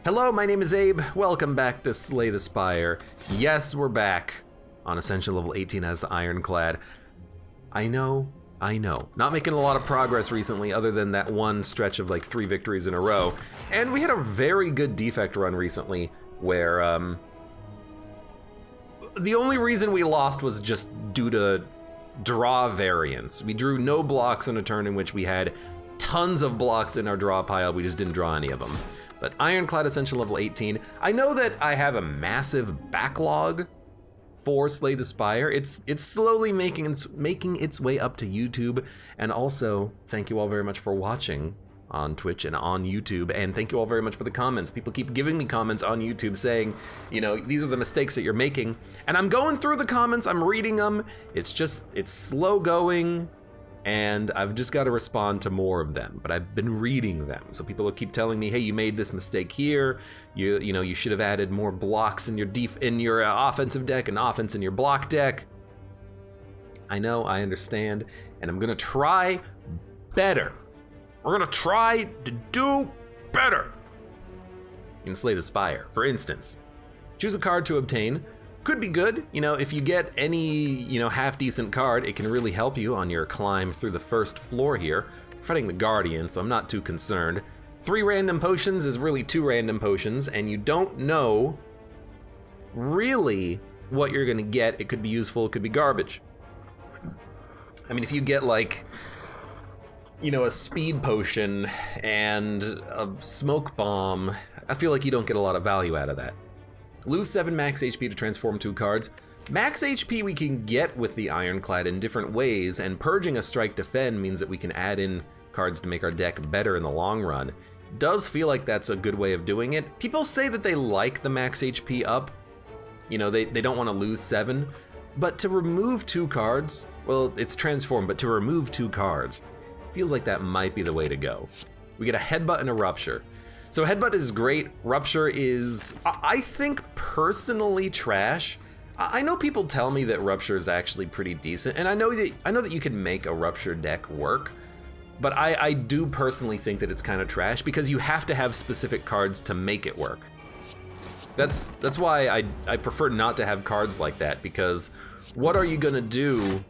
Hello, my name is Abe. Welcome back to Slay the Spire. Yes, we're back on Essential Level 18 as Ironclad. I know. Not making a lot of progress recently other than that one stretch of like 3 victories in a row. And we had a very good defect run recently where the only reason we lost was just due to draw variance. We drew no blocks in a turn in which we had tons of blocks in our draw pile. We just didn't draw any of them. But Ironclad Essential Level 18, I know that I have a massive backlog for Slay the Spire. It's slowly making its way up to YouTube. And also, thank you all very much for watching on Twitch and on YouTube. And thank you all very much for the comments. People keep giving me comments on YouTube saying, you know, these are the mistakes that you're making. And I'm going through the comments, I'm reading them. It's slow going. And I've just got to respond to more of them, but I've been reading them. So people will keep telling me, hey, you made this mistake here. You know, you should have added more blocks in your offensive deck and offense in your block deck. I know, I understand, and I'm gonna try better. We're gonna try to do better. You can Slay the Spire, for instance. Choose a card to obtain. Could be good, you know, if you get any, half decent card, it can really help you on your climb through the first floor here. We're fighting the Guardian, so I'm not too concerned. 3 random potions is really 2 random potions, and you don't know really what you're gonna get. It could be useful, it could be garbage. I mean, if you get like, a speed potion and a smoke bomb, I feel like you don't get a lot of value out of that. Lose 7 max HP to transform 2 cards. Max HP we can get with the Ironclad in different ways, and purging a Strike Defend means that we can add in cards to make our deck better in the long run. Does feel like that's a good way of doing it. People say that they like the max HP up. They don't want to lose 7. But to remove 2 cards, well, it's transform, but to remove 2 cards, feels like that might be the way to go. We get a Headbutt and a Rupture. So Headbutt is great, Rupture is, I think, personally trash. I know people tell me that Rupture is actually pretty decent, and I know that you can make a Rupture deck work, but I do personally think that it's kind of trash because you have to have specific cards to make it work. That's why I prefer not to have cards like that, because what are you gonna do?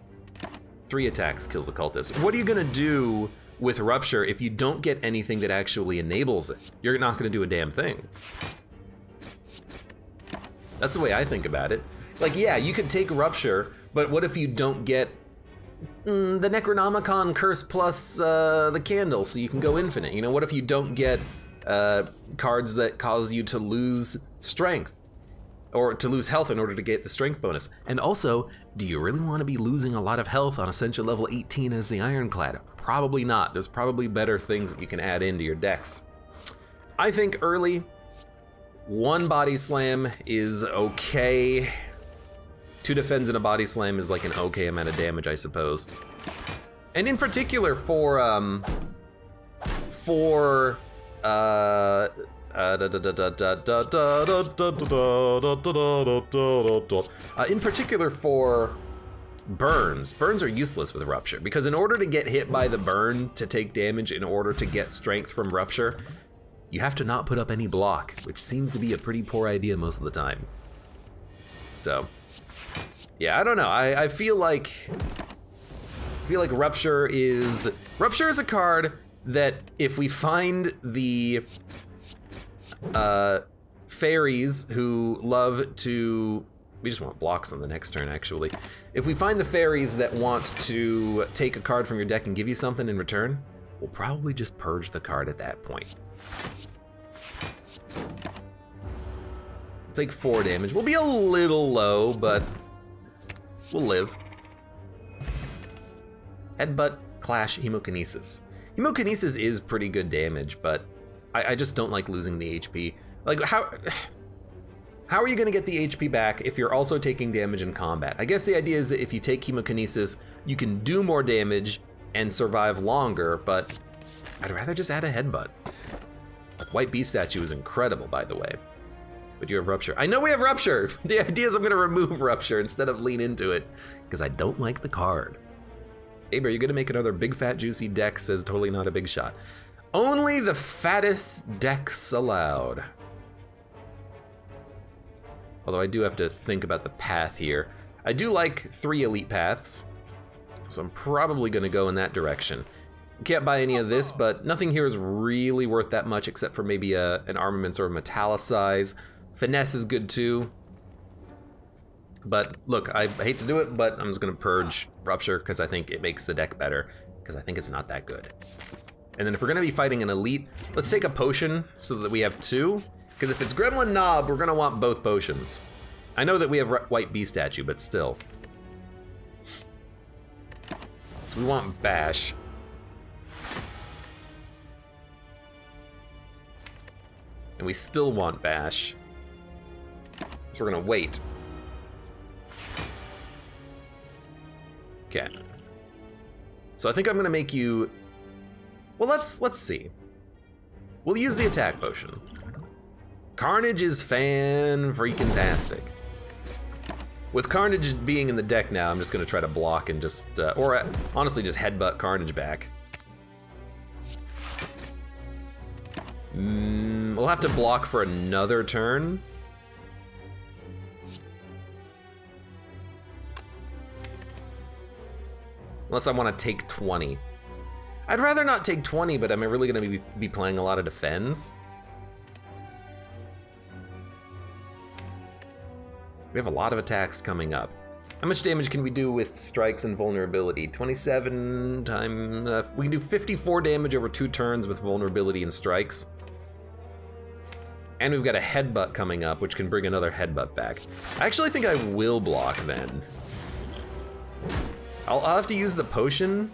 3 attacks kills a cultist. What are you gonna do with Rupture if you don't get anything that actually enables it? You're not gonna do a damn thing. That's the way I think about it. Like, yeah, you could take Rupture, but what if you don't get the Necronomicon Curse plus the Candle so you can go infinite? What if you don't get cards that cause you to lose strength? Or to lose health in order to get the strength bonus. And also, do you really want to be losing a lot of health on Essential Level 18 as the Ironclad? Probably not. There's probably better things that you can add into your decks. I think early, 1 Body Slam is okay. 2 defends and a Body Slam is like an okay amount of damage, I suppose. And in particular in particular for burns. Burns are useless with Rupture, because in order to get hit by the burn to take damage in order to get strength from Rupture, you have to not put up any block, which seems to be a pretty poor idea most of the time. So, yeah, I don't know. I feel like Rupture is a card that if we find the fairies who love to, we just want blocks on the next turn actually. If we find the fairies that want to take a card from your deck and give you something in return, we'll probably just purge the card at that point. We'll take 4 damage. We'll be a little low, but we'll live. Headbutt, Clash, Hemokinesis. Hemokinesis is pretty good damage, but I just don't like losing the HP. Like, how are you gonna get the HP back if you're also taking damage in combat? I guess the idea is that if you take Hemokinesis, you can do more damage and survive longer, but I'd rather just add a Headbutt. White Beast Statue is incredible, by the way. But you have Rupture. I know we have Rupture! The idea is I'm gonna remove Rupture instead of lean into it, because I don't like the card. Abe, are you gonna make another big fat juicy deck? Says totally not a big shot. Only the fattest decks allowed. Although I do have to think about the path here. I do like 3 elite paths, so I'm probably gonna go in that direction. Can't buy any of this, but nothing here is really worth that much except for maybe an armaments or a metallicize. Finesse is good too. But look, I hate to do it, but I'm just gonna purge Rupture because I think it makes the deck better, because I think it's not that good. And then if we're gonna be fighting an elite, let's take a potion so that we have 2, because if it's Gremlin Knob, we're gonna want both potions. I know that we have White Bee Statue, but still. So we want Bash. And we still want Bash. So we're gonna wait. Okay. So I think I'm gonna make you... Well, let's see. We'll use the attack potion. Carnage is fan-freaking-tastic. With Carnage being in the deck now, I'm just gonna try to block and just, honestly just headbutt Carnage back. We'll have to block for another turn. Unless I want to take 20. I'd rather not take 20, but am I really going to be playing a lot of defense? We have a lot of attacks coming up. How much damage can we do with strikes and vulnerability? 27 times... we can do 54 damage over 2 turns with vulnerability and strikes. And we've got a headbutt coming up, which can bring another headbutt back. I actually think I will block then. I'll have to use the potion.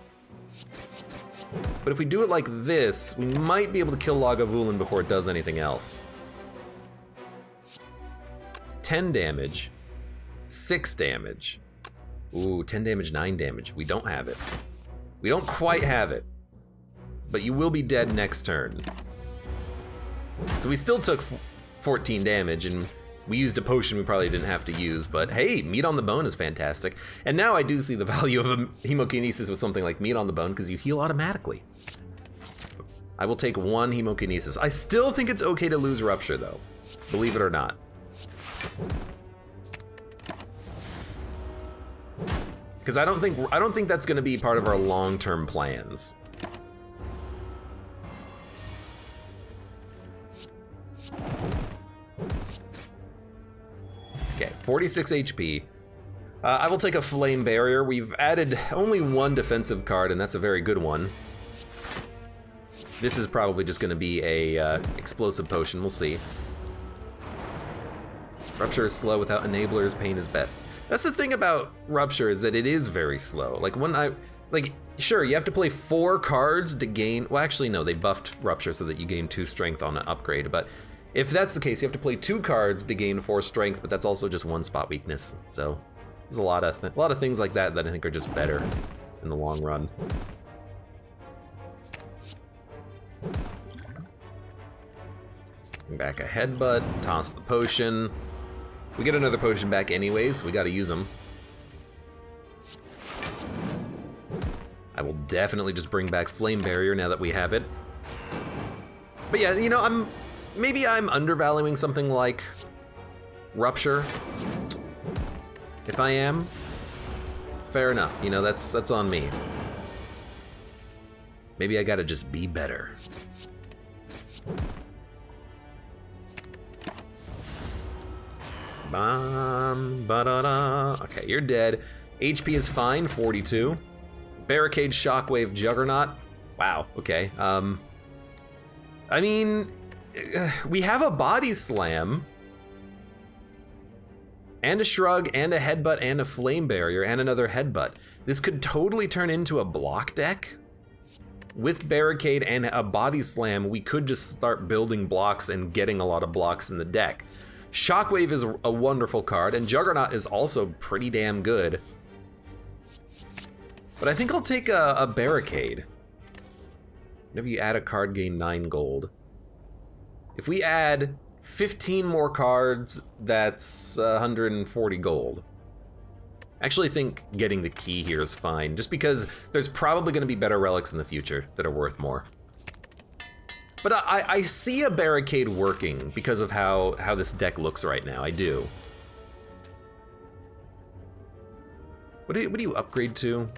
But if we do it like this, we might be able to kill Lagavulin before it does anything else. 10 damage. 6 damage. Ooh, 10 damage, 9 damage. We don't have it. We don't quite have it. But you will be dead next turn. So we still took 14 damage, and we used a potion we probably didn't have to use, but hey, Meat on the Bone is fantastic. And now I do see the value of a Hemokinesis with something like Meat on the Bone, because you heal automatically. I will take 1 Hemokinesis. I still think it's okay to lose Rupture, though. Believe it or not. Because I don't think that's going to be part of our long-term plans. Okay, 46 HP. I will take a Flame Barrier. We've added only 1 defensive card, and that's a very good one. This is probably just going to be a explosive potion. We'll see. Rupture is slow without enablers. Pain is best. That's the thing about Rupture, is that it is very slow. Like sure, you have to play 4 cards to gain. Well, actually, no, they buffed Rupture so that you gain 2 strength on an upgrade. But if that's the case, you have to play 2 cards to gain 4 strength, but that's also just 1 spot weakness. So there's a lot of things like that that I think are just better in the long run. Bring back a headbutt, toss the potion. We get another potion back anyways, we gotta use them. I will definitely just bring back Flame Barrier now that we have it. But yeah, you know, maybe I'm undervaluing something like Rupture. If I am, fair enough. You know, that's on me. Maybe I gotta just be better. Okay, you're dead. HP is fine, 42. Barricade, Shockwave, Juggernaut. Wow, okay. I mean, we have a Body Slam, and a Shrug, and a Headbutt, and a Flame Barrier, and another Headbutt. This could totally turn into a block deck. With Barricade and a Body Slam, we could just start building blocks and getting a lot of blocks in the deck. Shockwave is a wonderful card, and Juggernaut is also pretty damn good. But I think I'll take a Barricade. Whenever you add a card, gain 9 gold. If we add 15 more cards, that's 140 gold. I actually think getting the key here is fine, just because there's probably going to be better relics in the future that are worth more. But I see a Barricade working because of how this deck looks right now, I do. What do you upgrade to?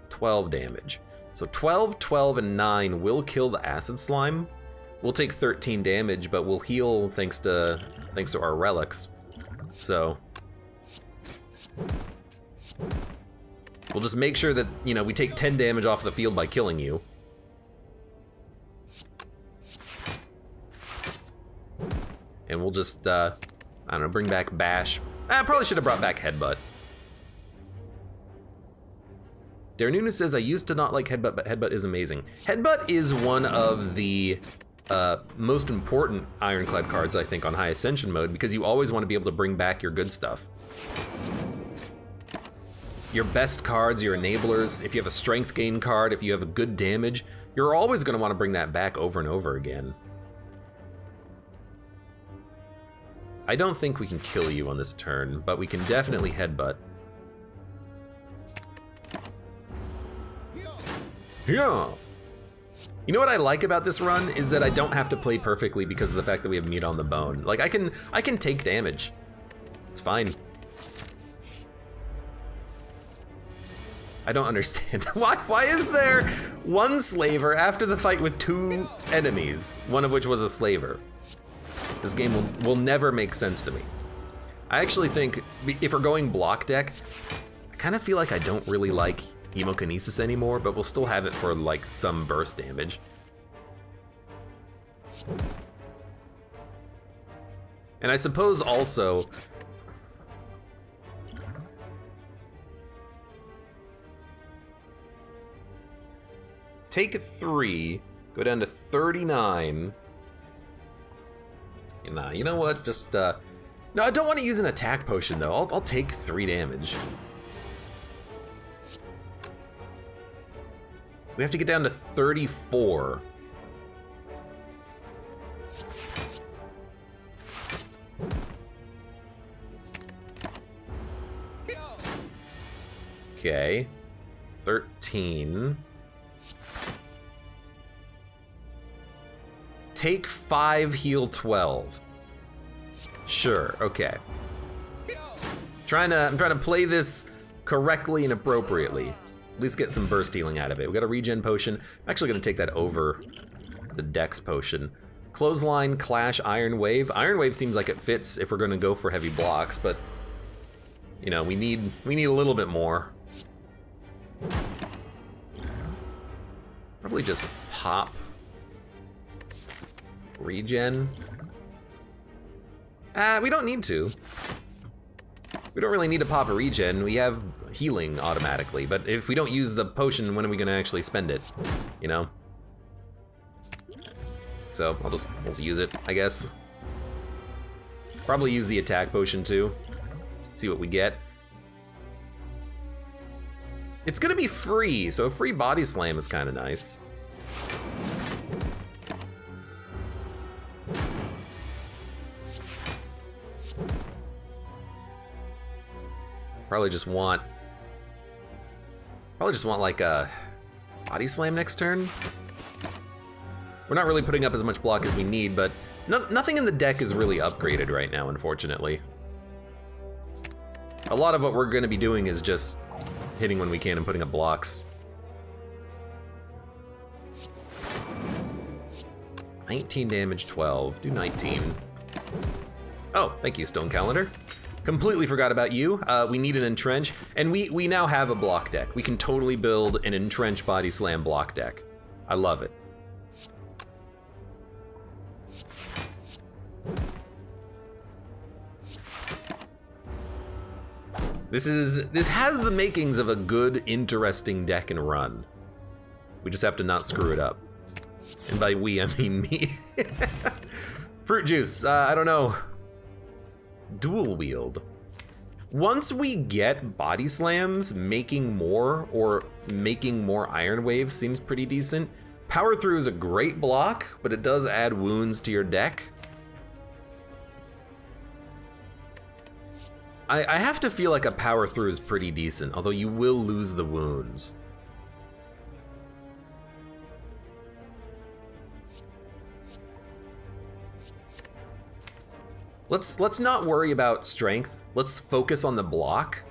12 damage. So 12, 12, and 9 will kill the acid slime. We'll take 13 damage, but we'll heal thanks to our relics. So we'll just make sure that, you know, we take 10 damage off the field by killing you. And we'll just, I don't know, bring back Bash. I probably should have brought back Headbutt. Darnuna says, I used to not like Headbutt, but Headbutt is amazing. Headbutt is one of the most important Ironclad cards, I think, on High Ascension mode, because you always want to be able to bring back your good stuff. Your best cards, your enablers, if you have a strength gain card, if you have a good damage, you're always going to want to bring that back over and over again. I don't think we can kill you on this turn, but we can definitely Headbutt. Yeah. You know what I like about this run is that I don't have to play perfectly because of the fact that we have meat on the bone. Like I can take damage. It's fine. I don't understand. Why is there one slaver after the fight with 2 enemies, one of which was a slaver? This game will never make sense to me. I actually think if we're going block deck, I kind of feel like I don't really like Hemokinesis anymore, but we'll still have it for like some burst damage. And I suppose also take 3, go down to 39. Nah, you know what? Just no, I don't want to use an attack potion though. I'll take 3 damage. We have to get down to 34. Okay. 13. Take 5, heal 12. Sure, okay. I'm trying to play this correctly and appropriately. At least get some burst healing out of it. We got a regen potion. I'm actually gonna take that over the Dex potion. Clothesline, Clash, Iron Wave. Iron Wave seems like it fits if we're gonna go for heavy blocks, but you know, we need a little bit more. Probably just pop regen. We don't need to. We don't really need to pop a regen. We have healing automatically, but if we don't use the potion, when are we gonna actually spend it? You know? So I'll just use it, I guess. Probably use the attack potion too. See what we get. It's gonna be free, so a free body slam is kind of nice. Probably just want like a body slam next turn. We're not really putting up as much block as we need, but nothing in the deck is really upgraded right now, unfortunately. A lot of what we're gonna be doing is just hitting when we can and putting up blocks. 19 damage, 12, do 19. Oh, thank you, Stone Calendar. Completely forgot about you. We need an entrench, and we now have a block deck. We can totally build an entrench body slam block deck. I love it. This has the makings of a good, interesting deck and run. We just have to not screw it up. And by we, I mean me. Fruit juice, I don't know. Dual wield. Once we get body slams, making more iron waves seems pretty decent. Power through is a great block, but it does add wounds to your deck. I have to feel like a power through is pretty decent, although you will lose the wounds. Let's not worry about strength. Let's focus on the block.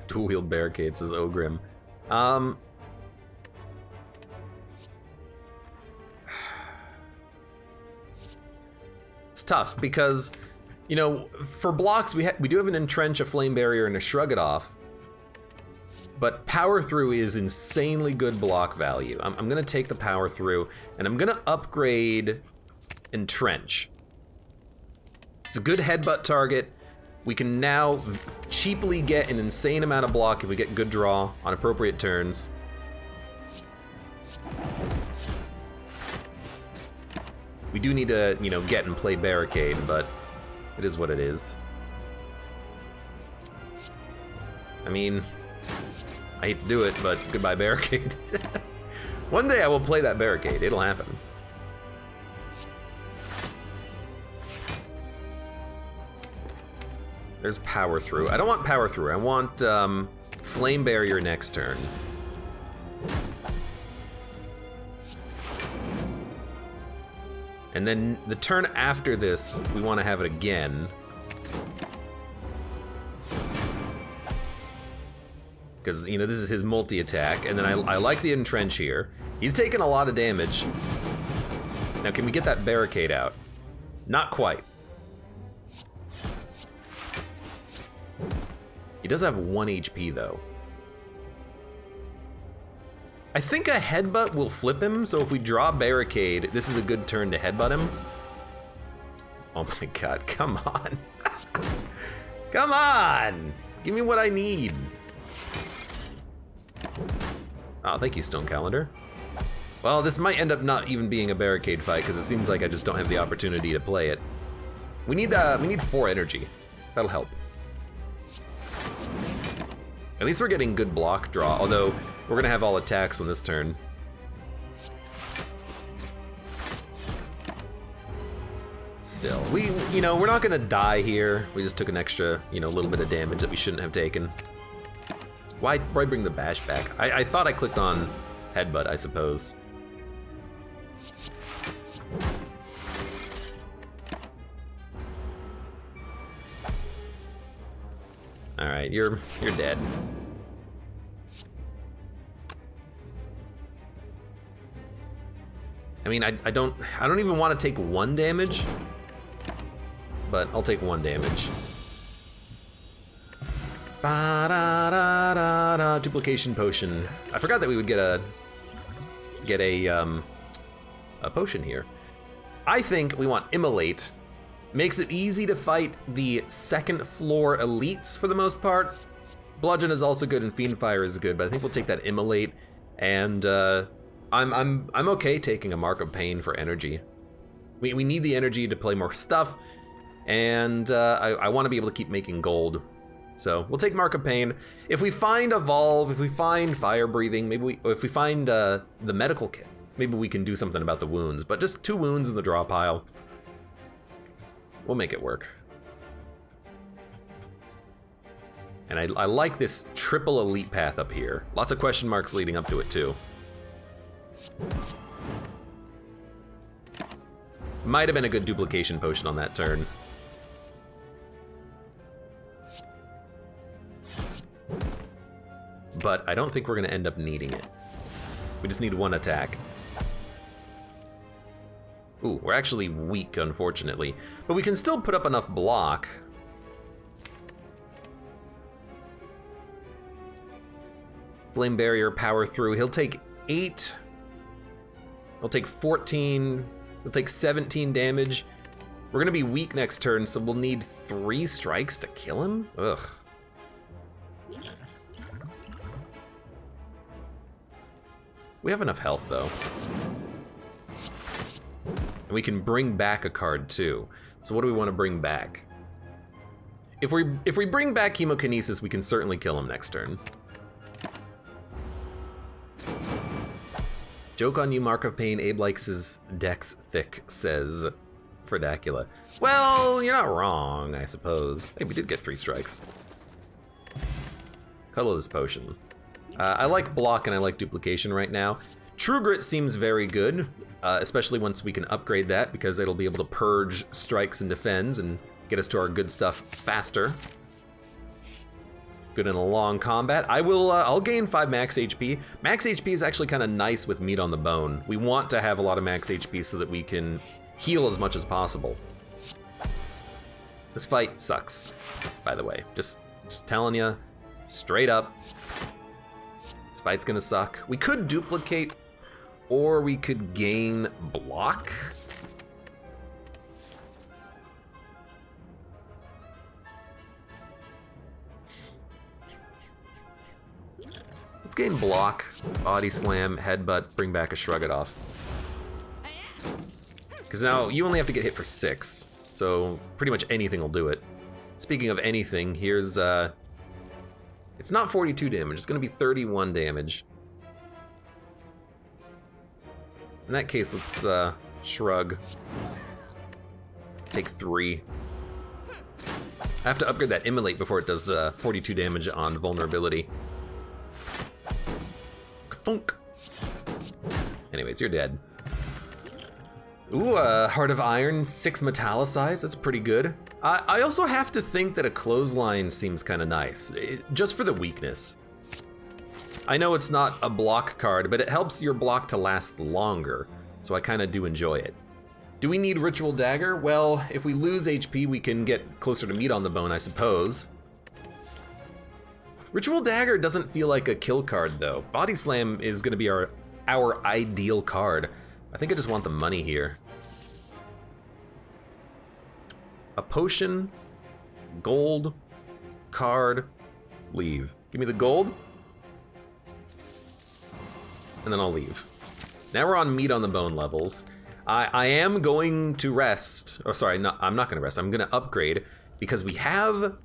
Dual-wield barricades, says Ogrim. It's tough because, you know, for blocks we do have an entrench, a flame barrier, and a shrug it off. But power through is insanely good block value. I'm gonna take the power through, and I'm gonna upgrade entrench. It's a good headbutt target. We can now cheaply get an insane amount of block if we get good draw on appropriate turns. We do need to, you know, get and play barricade, but it is what it is. I mean, I hate to do it, but goodbye barricade. One day I will play that barricade, it'll happen. There's power through. I don't want power through, I want flame barrier next turn. And then the turn after this, we want to have it again. Because, you know, this is his multi-attack, and then I like the entrench here. He's taken a lot of damage. Now, can we get that barricade out? Not quite. He does have 1 HP, though. I think a headbutt will flip him, so if we draw barricade, this is a good turn to headbutt him. Oh my god, come on. Come on! Give me what I need. Oh, thank you, Stone Calendar. Well, this might end up not even being a barricade fight, because it seems like I just don't have the opportunity to play it. We need 4 energy. That'll help. At least we're getting good block draw, although we're gonna have all attacks on this turn. Still, you know, we're not gonna die here. We just took an extra, you know, little bit of damage that we shouldn't have taken. Why bring the bash back? I thought I clicked on headbutt, I suppose. All right, you're dead. I mean, I don't even want to take 1 damage, but I'll take 1 damage. Ba-da-da-da-da, duplication potion. I forgot that we would get a potion here. I think we want immolate. Makes it easy to fight the 2nd floor elites for the most part. Bludgeon is also good and Fiendfire is good, but I think we'll take that immolate, and I'm okay taking a Mark of Pain for energy. We need the energy to play more stuff, and I want to be able to keep making gold. So we'll take Mark of Pain. If we find Evolve, if we find Fire Breathing, if we find the medical kit, maybe we can do something about the wounds. But just 2 wounds in the draw pile. We'll make it work. And I like this triple elite path up here. Lots of question marks leading up to it too. Might have been a good duplication potion on that turn. But I don't think we're gonna end up needing it. We just need 1 attack. Ooh, we're actually weak, unfortunately. But we can still put up enough block. Flame Barrier, power through. He'll take 8. He'll take 14. He'll take 17 damage. We're gonna be weak next turn, so we'll need 3 strikes to kill him? Ugh. We have enough health, though. And we can bring back a card too. So what do we want to bring back? If we bring back Chemokinesis, we can certainly kill him next turn. Joke on you, Mark of Pain. Abe likes his decks thick, says Fredacula. Well, you're not wrong, I suppose. Hey, we did get 3 strikes. Colorless Potion. I like block and I like duplication right now. True Grit seems very good, especially once we can upgrade that, because it'll be able to purge strikes and defends and get us to our good stuff faster. good in a long combat. I'll gain 5 max HP. Max HP is actually kind of nice with meat on the bone. We want to have a lot of max HP so that we can heal as much as possible. This fight sucks, by the way. Just telling you, straight up. This fight's gonna suck. We could duplicate, or we could gain block. Let's gain block, body slam, headbutt, bring back a shrug it off. Because now you only have to get hit for 6, so pretty much anything will do it. Speaking of anything, here's it's not 42 damage, it's gonna be 31 damage. In that case, let's shrug. Take 3. I have to upgrade that immolate before it does 42 damage on vulnerability. Thunk. Anyways, you're dead. Ooh, Heart of Iron, 6 metallicized, that's pretty good. I also have to think that a clothesline seems kind of nice, just for the weakness. I know it's not a block card, but it helps your block to last longer, so I kind of do enjoy it. Do we need Ritual Dagger? Well, if we lose HP, we can get closer to meat on the bone, I suppose. Ritual Dagger doesn't feel like a kill card, though. Body Slam is going to be our ideal card. I think I just want the money here. A potion, gold, card, leave. Give me the gold, and then I'll leave. Now we're on meat on the bone levels. I am going to rest. Oh, sorry, no, I'm not going to rest. I'm going to upgrade because we have...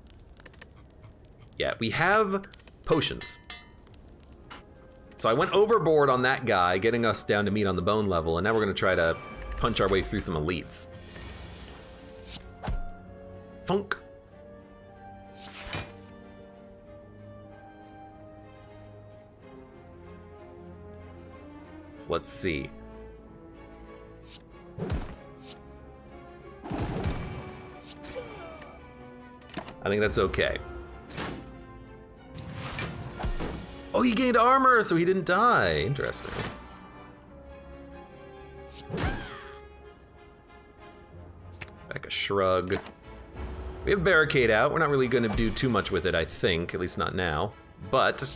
Yeah, we have potions. So I went overboard on that guy, getting us down to meat on the bone level, and now we're going to try to punch our way through some elites. Funk. So let's see. I think that's okay. Oh, he gained armor, so he didn't die. Interesting. Back a shrug. We have barricade out. We're not really going to do too much with it, I think. At least not now. But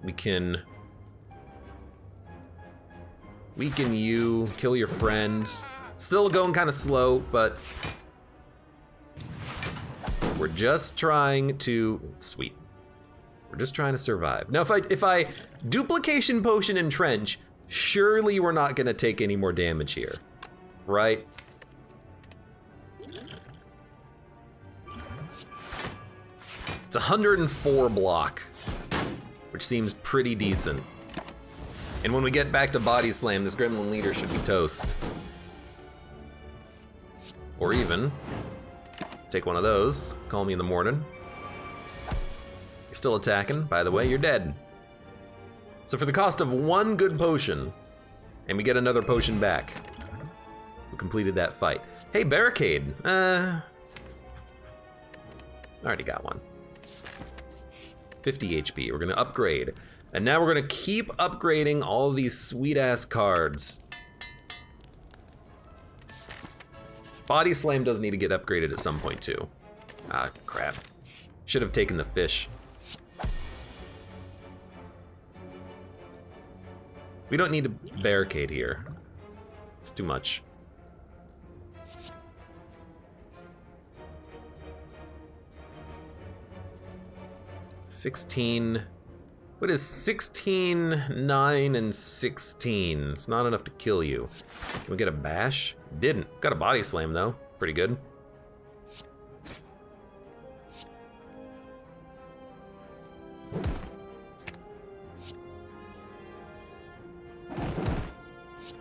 we can weaken you, kill your friend. Still going kind of slow, but we're just trying to... Sweet. We're just trying to survive. Now, if I duplication potion entrench, surely we're not going to take any more damage here, right? It's 104 block, which seems pretty decent. And when we get back to body slam, this gremlin leader should be toast. Or even take one of those, call me in the morning. You're still attacking, by the way, you're dead. So for the cost of 1 good potion, and we get another potion back, we completed that fight. Hey, barricade. I already got one. 50 HP, we're gonna upgrade. And now we're gonna keep upgrading all of these sweet ass cards. Body Slam does need to get upgraded at some point too. Ah, crap. Should have taken the fish. We don't need to barricade here. It's too much. $16. What is 16, 9, and 16? It's not enough to kill you. Can we get a bash? Didn't. Got a body slam though. Pretty good.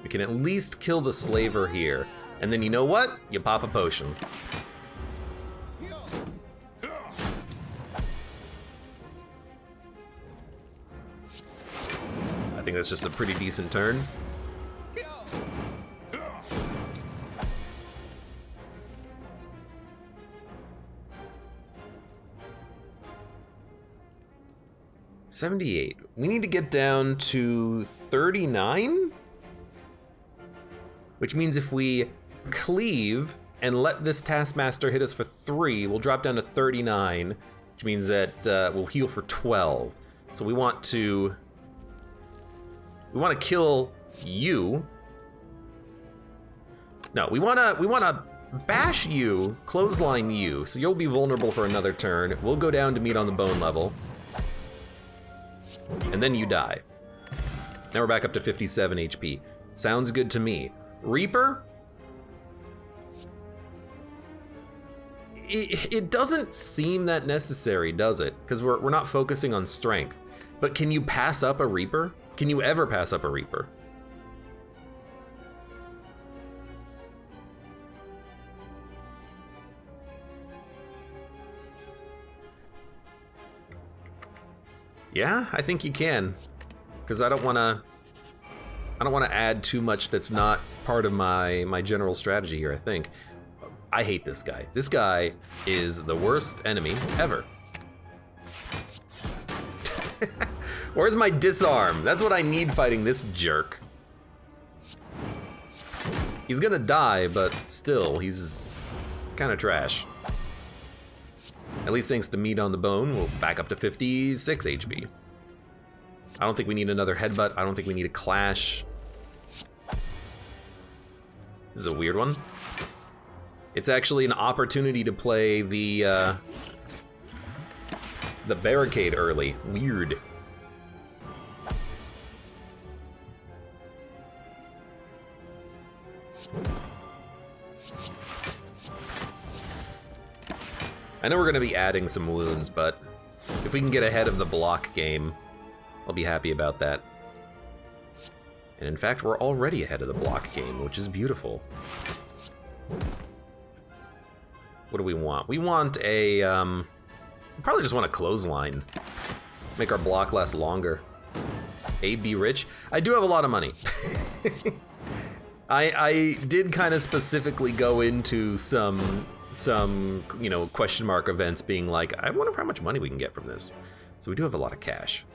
We can at least kill the slaver here. And then you know what? You pop a potion. I think that's just a pretty decent turn. 78. We need to get down to 39? Which means if we cleave and let this Taskmaster hit us for 3, we'll drop down to 39, which means that we'll heal for 12. So we want to kill you. No, we wanna bash you, clothesline you, so you'll be vulnerable for another turn. We'll go down to meet on the bone level. And then you die. Now we're back up to 57 HP. Sounds good to me. Reaper? It doesn't seem that necessary, does it? Because we're not focusing on strength. But can you pass up a Reaper? Can you ever pass up a Reaper? Yeah, I think you can, because I don't want to add too much that's not part of my general strategy here. I think I hate this guy. This guy is the worst enemy ever. Where's my disarm? That's what I need fighting this jerk. He's gonna die, but still, he's kind of trash. At least thanks to meat on the bone, we'll back up to 56 HP. I don't think we need another headbutt. I don't think we need a clash. This is a weird one. It's actually an opportunity to play the barricade early. Weird. I know we're gonna be adding some wounds, but if we can get ahead of the block game, I'll be happy about that. And in fact, we're already ahead of the block game, which is beautiful. What do we want? We want a, we probably just want a clothesline. Make our block last longer. Abe be rich? I do have a lot of money. I did kind of specifically go into some you know, question mark events being like, I wonder how much money we can get from this. So we do have a lot of cash.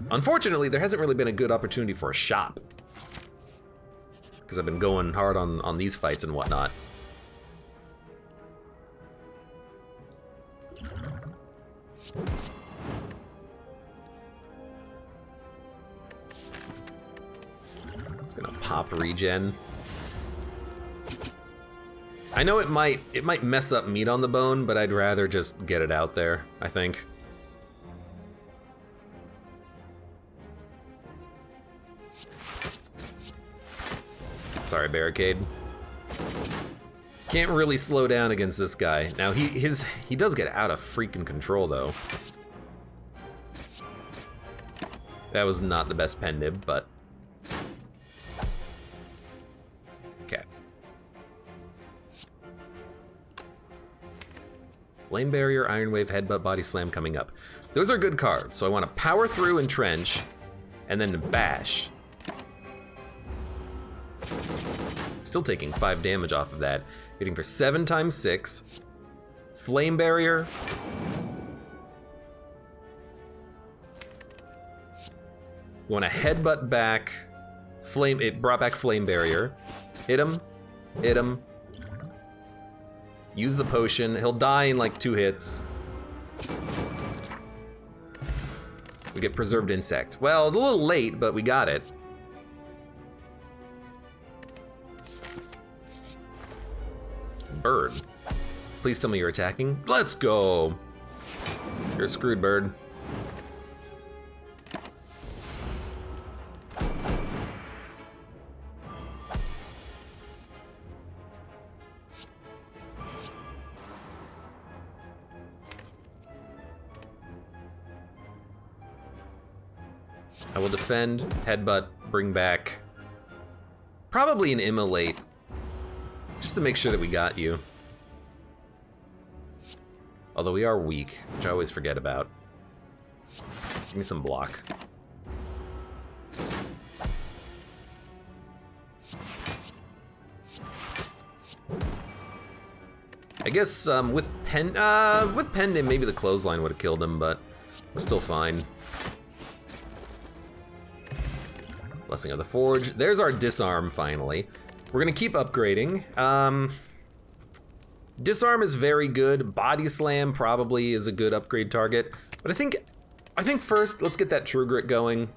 Unfortunately, there hasn't really been a good opportunity for a shop, because I've been going hard on these fights and whatnot. It's gonna pop regen. I know it might mess up meat on the bone, but I'd rather just get it out there, I think. Sorry, barricade. Can't really slow down against this guy. Now he does get out of freaking control though. That was not the best pen nib, but okay. Flame Barrier, Iron Wave, Headbutt, Body Slam coming up. Those are good cards, so I want to power through and trench, and then bash. Still taking 5 damage off of that. Hitting for 7 times 6. Flame Barrier. You want to headbutt back. It brought back Flame Barrier. Hit him. Hit him. Use the potion. He'll die in like 2 hits. We get Preserved Insect. Well, it's a little late, but we got it. Bird. Please tell me you're attacking. Let's go. You're screwed, bird. I will defend, headbutt, bring back. Probably an immolate. Just to make sure that we got you. Although we are weak, which I always forget about. Give me some block. I guess with Pendant, maybe the clothesline would have killed him, but we're still fine. Blessing of the Forge. There's our disarm, finally. We're gonna keep upgrading. Disarm is very good. Body Slam probably is a good upgrade target. But I think first, let's get that True Grit going.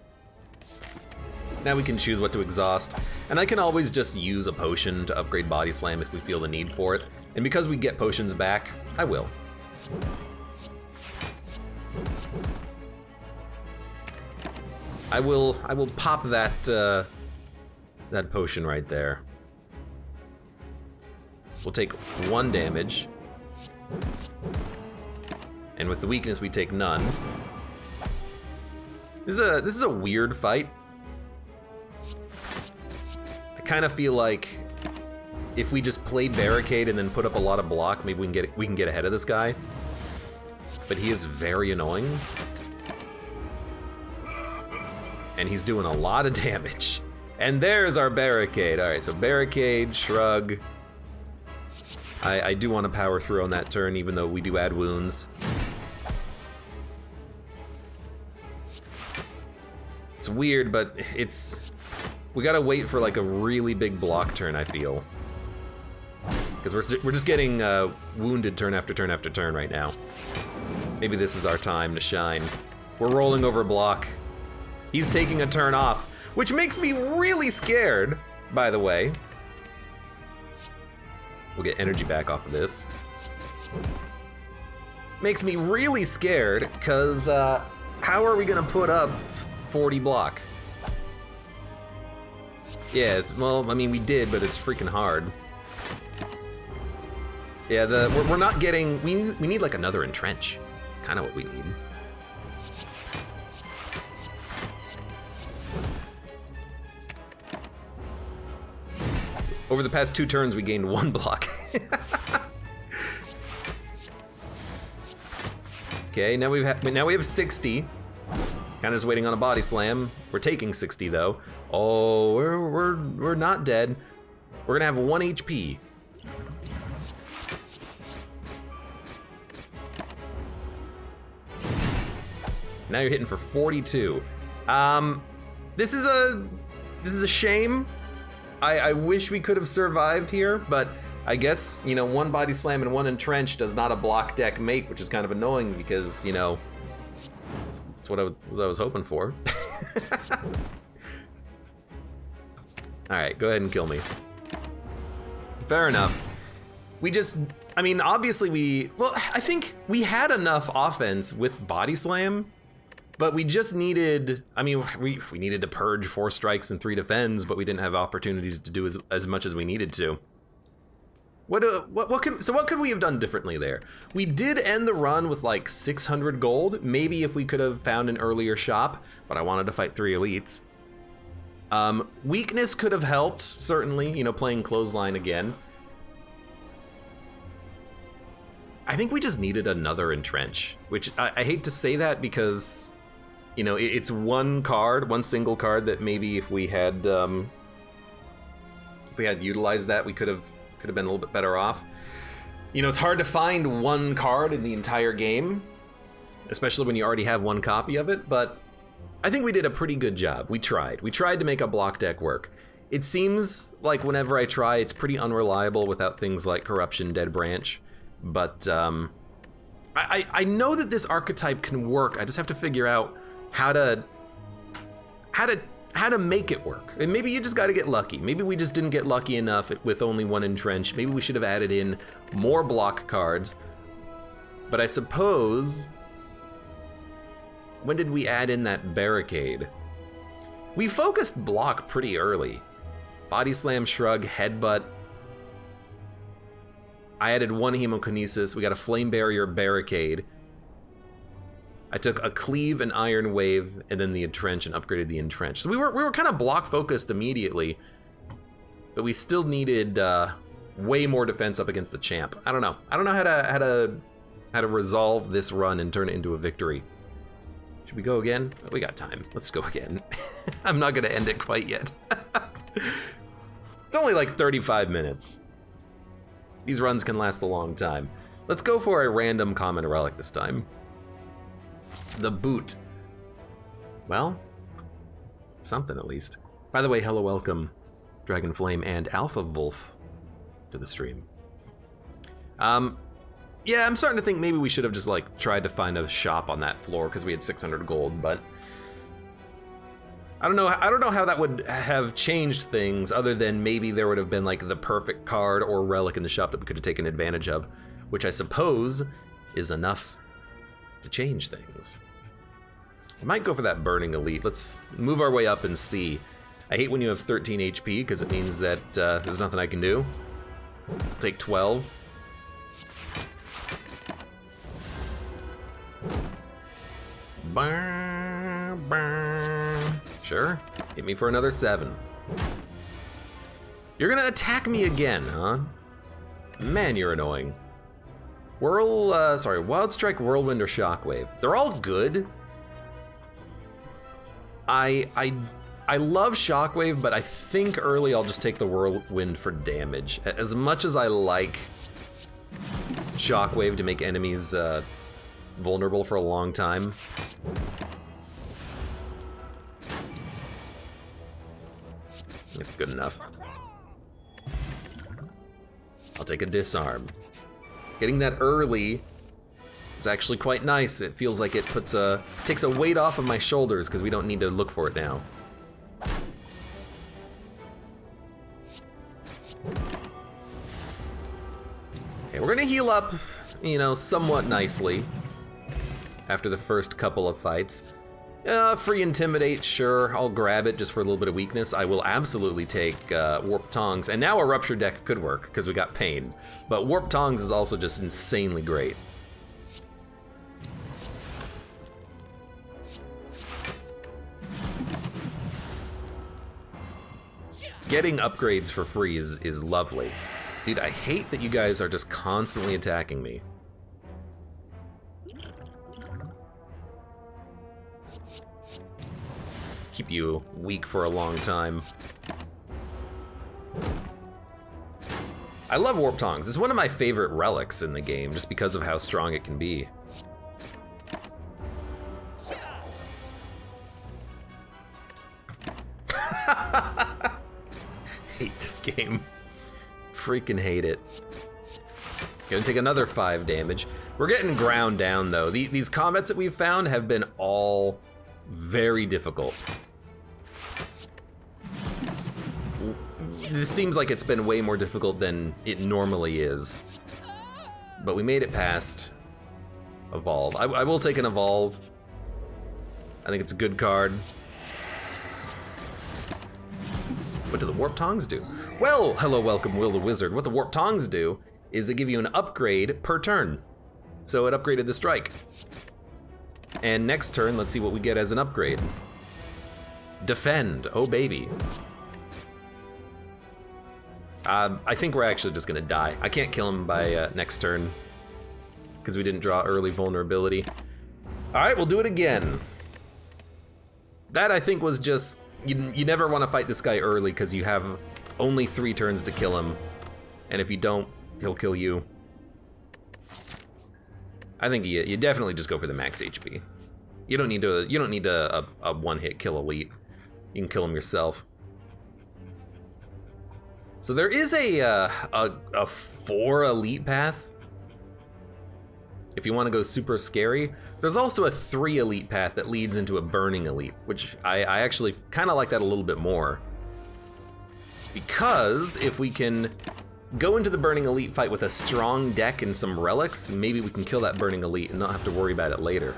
Now we can choose what to exhaust. And I can always just use a potion to upgrade Body Slam if we feel the need for it. And because we get potions back, I will. I will pop that that potion right there. We'll take 1 damage. And with the weakness, we take none. This is a weird fight. I kind of feel like if we just play barricade and then put up a lot of block, maybe we can get ahead of this guy. But he is very annoying. And he's doing a lot of damage. And there's our barricade. All right, so barricade, shrug. I do want to power through on that turn, even though we do add wounds. It's weird, but we gotta wait for like a really big block turn, I feel. Because we're just getting wounded turn after turn after turn right now. Maybe this is our time to shine. We're rolling over block. He's taking a turn off, which makes me really scared, by the way. We'll get energy back off of this. Makes me really scared, because how are we gonna put up 40 block? Yeah, well, I mean, we did, but it's freaking hard. Yeah, we're not getting, we need like another entrench. It's kind of what we need. Over the past 2 turns, we gained 1 block. Okay, now we have 60. Kind of just waiting on a body slam. We're taking 60 though. Oh, we're not dead. We're gonna have 1 HP. Now you're hitting for 42. This is a shame. I wish we could have survived here, but I guess, you know, 1 body slam and 1 entrench does not a block deck make, which is kind of annoying because, you know, that's what I was hoping for. All right, go ahead and kill me. Fair enough. I mean, obviously I think we had enough offense with body slam, but we just needed, I mean, we needed to purge 4 strikes and 3 defends, but we didn't have opportunities to do as much as we needed to. What could we have done differently there? We did end the run with like 600 gold. Maybe if we could have found an earlier shop, but I wanted to fight 3 elites. Weakness could have helped, certainly, you know, playing clothesline again. I think we just needed another entrench, which I hate to say that because, you know, it's one single card that maybe if we had utilized that, we could have been a little bit better off. You know, it's hard to find 1 card in the entire game, especially when you already have 1 copy of it, but I think we did a pretty good job. We tried to make a block deck work. It seems like whenever I try, it's pretty unreliable without things like Corruption, Dead Branch, but I know that this archetype can work. I just have to figure out how to make it work. And maybe you just got to get lucky. Maybe we just didn't get lucky enough with only 1 entrench. Maybe we should have added in more block cards. But I suppose, when did we add in that barricade? We focused block pretty early. Body slam, shrug, headbutt. I added 1 hemokinesis. We got a flame barrier barricade. I took a cleave and iron wave and then the entrench and upgraded the entrench. So we were kind of block focused immediately, but we still needed way more defense up against the champ. I don't know how to resolve this run and turn it into a victory. Should we go again? We got time. Let's go again. I'm not gonna end it quite yet. It's only like 35 minutes. These runs can last a long time. Let's go for a random common relic this time. The boot. Well, something at least. By the way, hello, welcome, Dragonflame and Alpha Wolf to the stream. Yeah, I'm starting to think maybe we should have just like tried to find a shop on that floor because we had 600 gold, but I don't know how that would have changed things other than maybe there would have been like the perfect card or relic in the shop that we could have taken advantage of, which I suppose is enough to change things. I might go for that Burning Elite. Let's move our way up and see. I hate when you have 13 HP because it means that there's nothing I can do. Take 12. Sure, hit me for another 7. You're gonna attack me again, huh? Man, you're annoying. Wild Strike, Whirlwind, or Shockwave. They're all good. I love Shockwave, but I think early I'll just take the Whirlwind for damage. As much as I like Shockwave to make enemies vulnerable for a long time. It's good enough. I'll take a disarm. Getting that early is actually quite nice. It feels like it takes a weight off of my shoulders because we don't need to look for it now. Okay, we're gonna heal up, somewhat nicely after the first couple of fights. Free Intimidate, sure, I'll grab it just for a little bit of weakness. I will absolutely take Warp Tongs, and now a Rupture deck could work because we got Pain. But Warp Tongs is also just insanely great. Getting upgrades for free is lovely. Dude, I hate that you guys are just constantly attacking me. Keep you weak for a long time. I love Warp Tongs. It's one of my favorite relics in the game just because of how strong it can be. Hate this game. Freaking hate it. Gonna take another 5 damage. We're getting ground down though. These combats that we've found have been all very difficult. This seems like it's been way more difficult than it normally is. But we made it past Evolve. I will take an Evolve. I think it's a good card. What do the Warp Tongs do? Well, hello, welcome, Will the Wizard. What the Warp Tongs do is they give you an upgrade per turn. So it upgraded the strike. And next turn, let's see what we get as an upgrade. Defend, oh baby. I think we're actually just gonna die. I can't kill him by next turn because we didn't draw early vulnerability. All right, we'll do it again. That I think was just, you never want to fight this guy early because you have only 3 turns to kill him. And if you don't, he'll kill you. I think you definitely just go for the max HP. You don't need a one-hit kill elite. You can kill him yourself. So there is a 4 elite path. If you want to go super scary, there's also a 3 elite path that leads into a burning elite, which I actually kind of like that a little bit more. Because if we can go into the burning elite fight with a strong deck and some relics, maybe we can kill that burning elite and not have to worry about it later.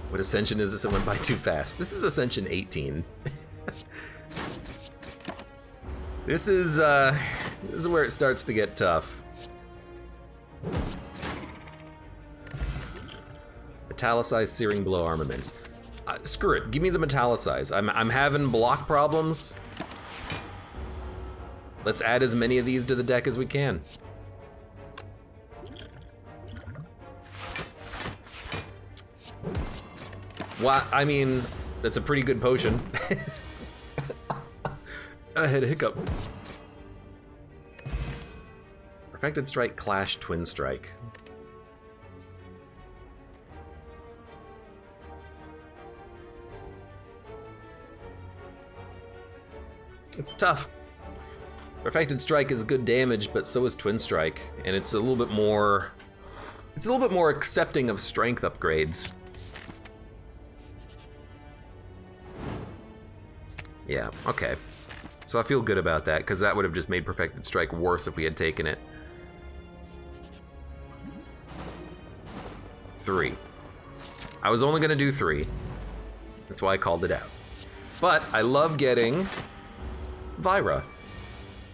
What ascension is this? It went by too fast. This is ascension 18. This is where it starts to get tough. Metallicized Searing Blow armaments. Screw it, give me the metallicized. I'm having block problems. Let's add as many of these to the deck as we can. What? I mean, That's a pretty good potion. I had a hiccup. Perfected Strike, Clash, Twin Strike. It's tough. Perfected Strike is good damage, but so is Twin Strike, and it's a little bit more... It's a little bit more accepting of strength upgrades. Yeah, okay. So I feel good about that, because that would have just made Perfected Strike worse if we had taken it. 3. I was only gonna do 3. That's why I called it out. But I love getting Vira.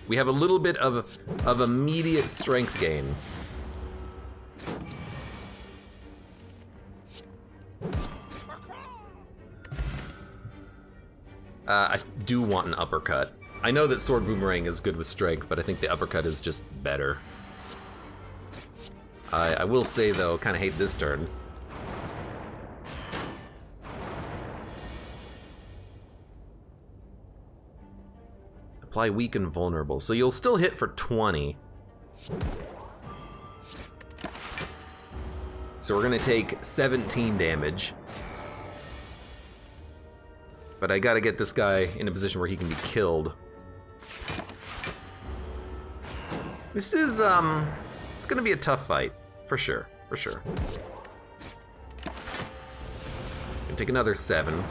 We have a little bit of immediate strength gain. I do want an uppercut. I know that Sword Boomerang is good with strength, but I think the uppercut is just better. I will say, though, kind of hate this turn. Apply weak and vulnerable. So you'll still hit for 20. So we're gonna take 17 damage. But I gotta get this guy in a position where he can be killed. This is, it's gonna be a tough fight. For sure, for sure. Gonna take another 7.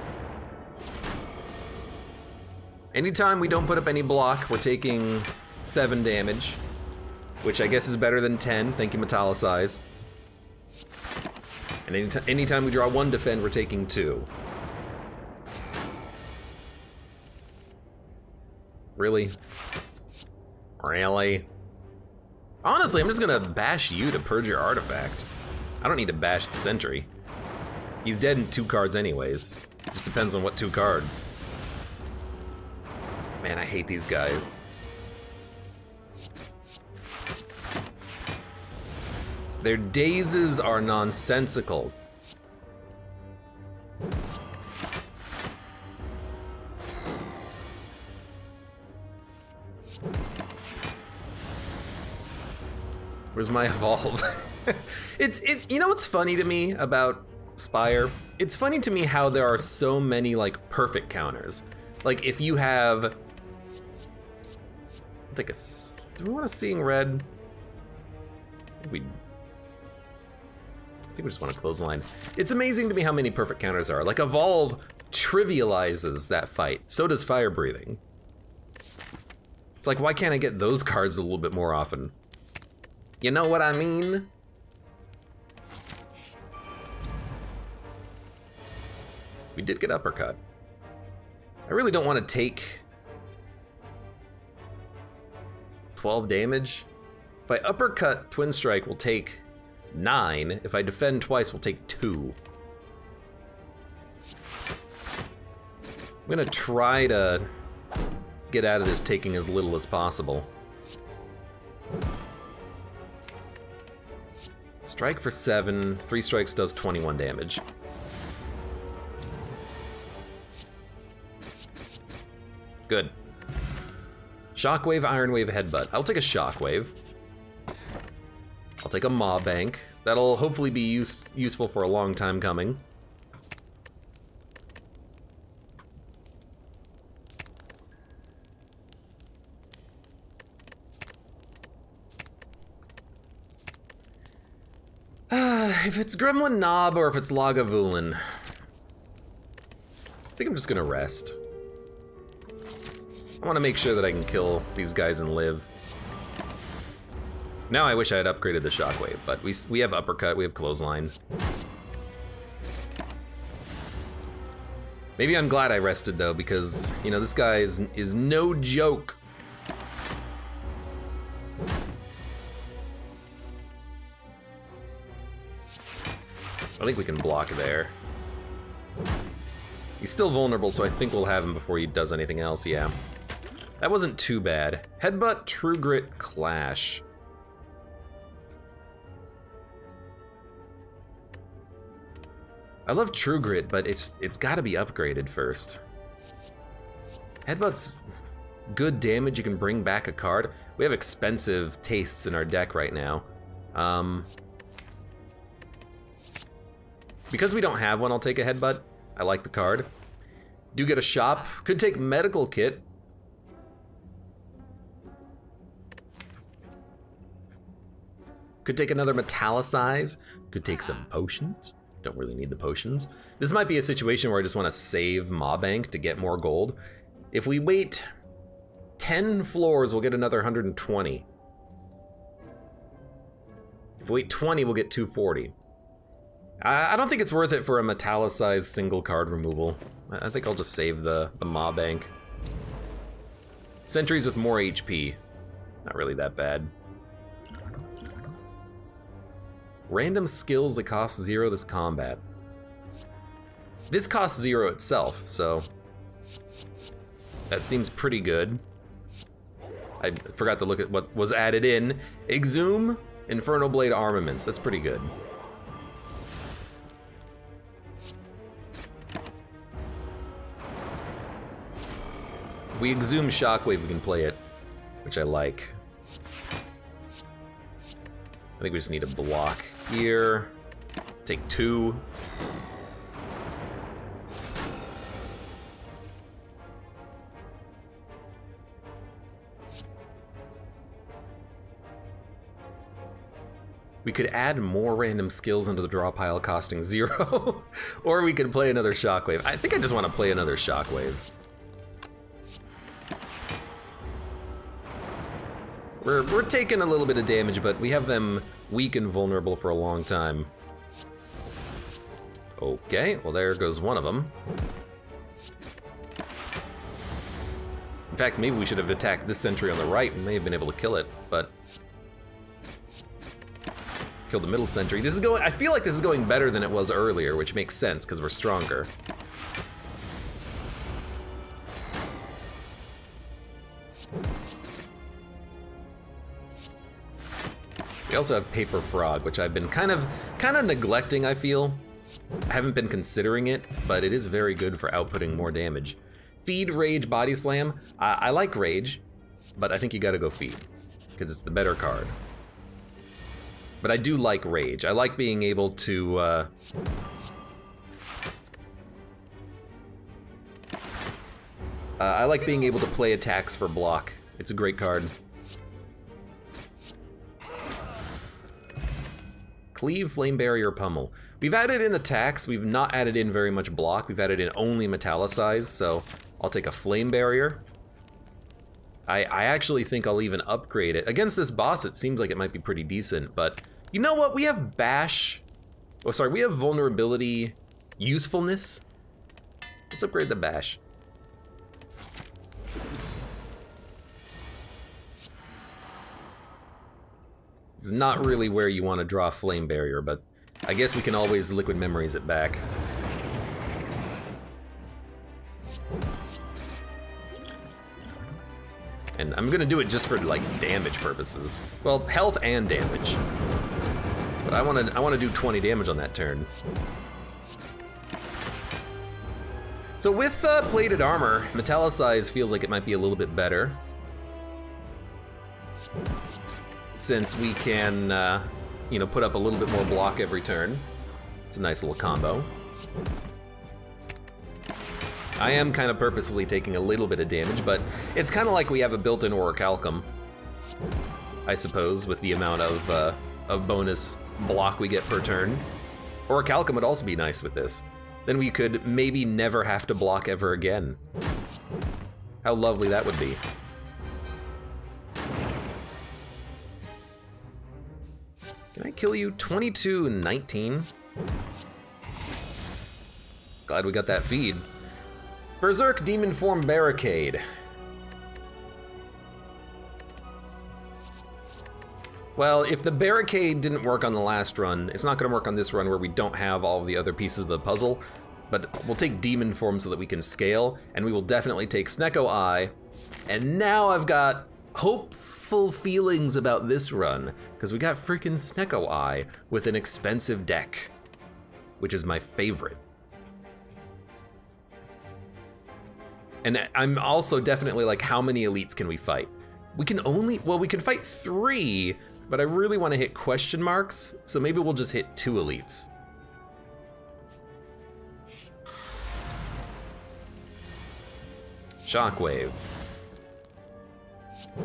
Anytime we don't put up any block, we're taking 7 damage, which I guess is better than 10. Thank you, Metallicize. And anytime we draw 1 defend, we're taking 2. Really? Really? Honestly, I'm just gonna bash you to purge your artifact. I don't need to bash the sentry. He's dead in 2 cards anyways. It just depends on what 2 cards. Man, I hate these guys. Their dazes are nonsensical. Where's my evolve? You know what's funny to me about Spire? It's funny to me how there are so many like perfect counters. Like if you have, I'll take a, do we want a Seeing Red? I think we just want to close the line. It's amazing to me how many perfect counters are. Like Evolve trivializes that fight. So does Fire Breathing. It's like, why can't I get those cards a little bit more often? You know what I mean? We did get Uppercut. I really don't want to take 12 damage. If I Uppercut Twin Strike, we'll take 9. If I defend twice, we'll take 2. I'm gonna try to get out of this taking as little as possible. Strike for 7, 3 strikes does 21 damage. Good. Shockwave, Iron Wave, Headbutt. I'll take a Shockwave. I'll take a Maw Bank. That'll hopefully be useful for a long time coming. If it's Gremlin Knob or if it's Lagavulin, I think I'm just gonna rest. I want to make sure that I can kill these guys and live. Now I wish I had upgraded the Shockwave, but we have Uppercut, we have Clothesline. Maybe I'm glad I rested though, because, you know, this guy is no joke. I think we can block there. He's still vulnerable, so I think we'll have him before he does anything else, yeah. That wasn't too bad. Headbutt, True Grit, Clash. I love True Grit, but it's gotta be upgraded first. Headbutt's good damage, you can bring back a card. We have expensive tastes in our deck right now. Because we don't have one, I'll take a Headbutt. I like the card. Do get a shop. Could take Medical Kit. Could take another Metallicize. Could take some potions. Don't really need the potions. This might be a situation where I just want to save Maw Bank to get more gold. If we wait 10 floors, we'll get another 120. If we wait 20, we'll get 240. I don't think it's worth it for a Metallicized single card removal. I think I'll just save the Maw Bank. Sentries with more HP. Not really that bad. Random skills that cost 0 this combat. This costs 0 itself, so that seems pretty good. I forgot to look at what was added in. Exhume, Inferno Blade Armaments. That's pretty good. If we exhume Shockwave, we can play it, which I like. I think we just need a block here. Take 2. We could add more random skills into the draw pile costing 0. Or we could play another Shockwave. I think I just want to play another Shockwave. We're taking a little bit of damage, but we have them weak and vulnerable for a long time. Okay, well there goes one of them. In fact, maybe we should have attacked this sentry on the right and may have been able to kill it, but... Kill the middle sentry. This is going, I feel like this is going better than it was earlier, which makes sense because we're stronger. We also have Paper Frog, which I've been kind of neglecting, I feel. I haven't been considering it, but it is very good for outputting more damage. Feed, Rage, Body Slam. I like Rage, but I think you gotta go Feed, because it's the better card. But I do like Rage. I like being able to... I like being able to play attacks for block. It's a great card. Cleave, Flame Barrier, Pummel. We've added in attacks, we've not added in very much block, we've added in only Metallicize, so I'll take a Flame Barrier. I actually think I'll even upgrade it. Against this boss, it seems like it might be pretty decent, but you know what? We have Bash. Oh, sorry, we have Vulnerability, Usefulness. Let's upgrade the Bash. It's not really where you want to draw Flame Barrier, but I guess we can always Liquid Memories it back. And I'm gonna do it just for like damage purposes. Well, health and damage. But I wanna do 20 damage on that turn. So with plated armor, Metallicize feels like it might be a little bit better. Since we can, you know, put up a little bit more block every turn. It's a nice little combo. I am kind of purposefully taking a little bit of damage, but it's kind of like we have a built-in Orichalcum, I suppose, with the amount of bonus block we get per turn. Orichalcum would also be nice with this. Then we could maybe never have to block ever again. How lovely that would be. Can I kill you? 22 and 19. Glad we got that feed. Berserk Demon Form Barricade. Well, if the barricade didn't work on the last run, it's not gonna work on this run where we don't have all the other pieces of the puzzle, but we'll take Demon Form so that we can scale, and we will definitely take Snecko Eye, and now I've got hopeful feelings about this run, because we got freaking Snecko Eye with an expensive deck. which is my favorite. And I'm also definitely like, how many elites can we fight? We can fight 3, but I really want to hit question marks, so maybe we'll just hit 2 elites. Shockwave.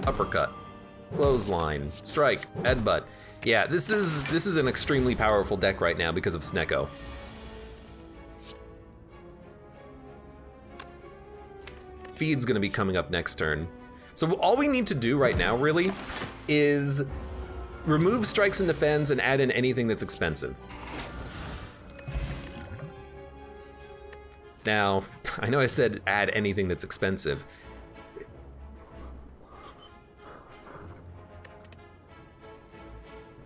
Uppercut. Clothesline. Strike. Headbutt. Yeah, this is an extremely powerful deck right now because of Snecko. Feed's gonna be coming up next turn. So all we need to do right now, really, is remove strikes and defends and add in anything that's expensive. Now, I know I said add anything that's expensive.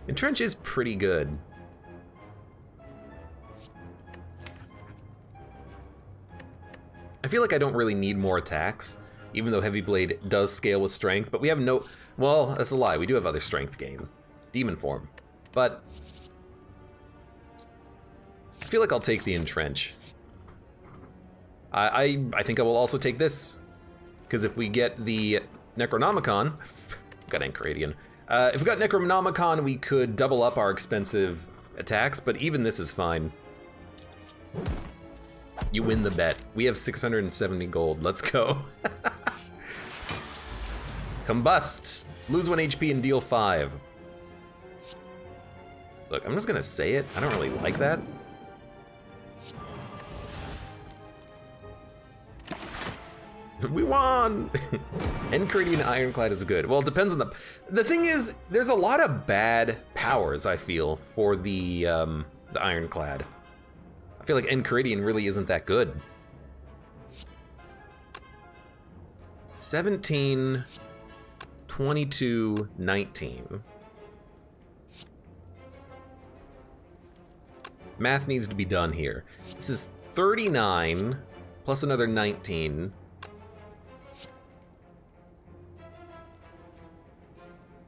Entrench is pretty good. I feel like I don't really need more attacks, even though Heavy Blade does scale with strength, but we have no... Well, that's a lie. We do have other strength gain. Demon form. But I feel like I'll take the Entrench. I think I will also take this, because if we get the Necronomicon... got Enchiridion. If we got Necronomicon, we could double up our expensive attacks, but even this is fine. You win the bet. We have 670 gold. Let's go. Combust. Lose 1 HP and deal 5. Look, I'm just gonna say it. I don't really like that. We won! Enchiridion Ironclad is good. Well, it depends on the thing is, there's a lot of bad powers, I feel, for the Ironclad. I feel like Enchiridion really isn't that good. 17, 22, 19. Math needs to be done here. This is 39 plus another 19.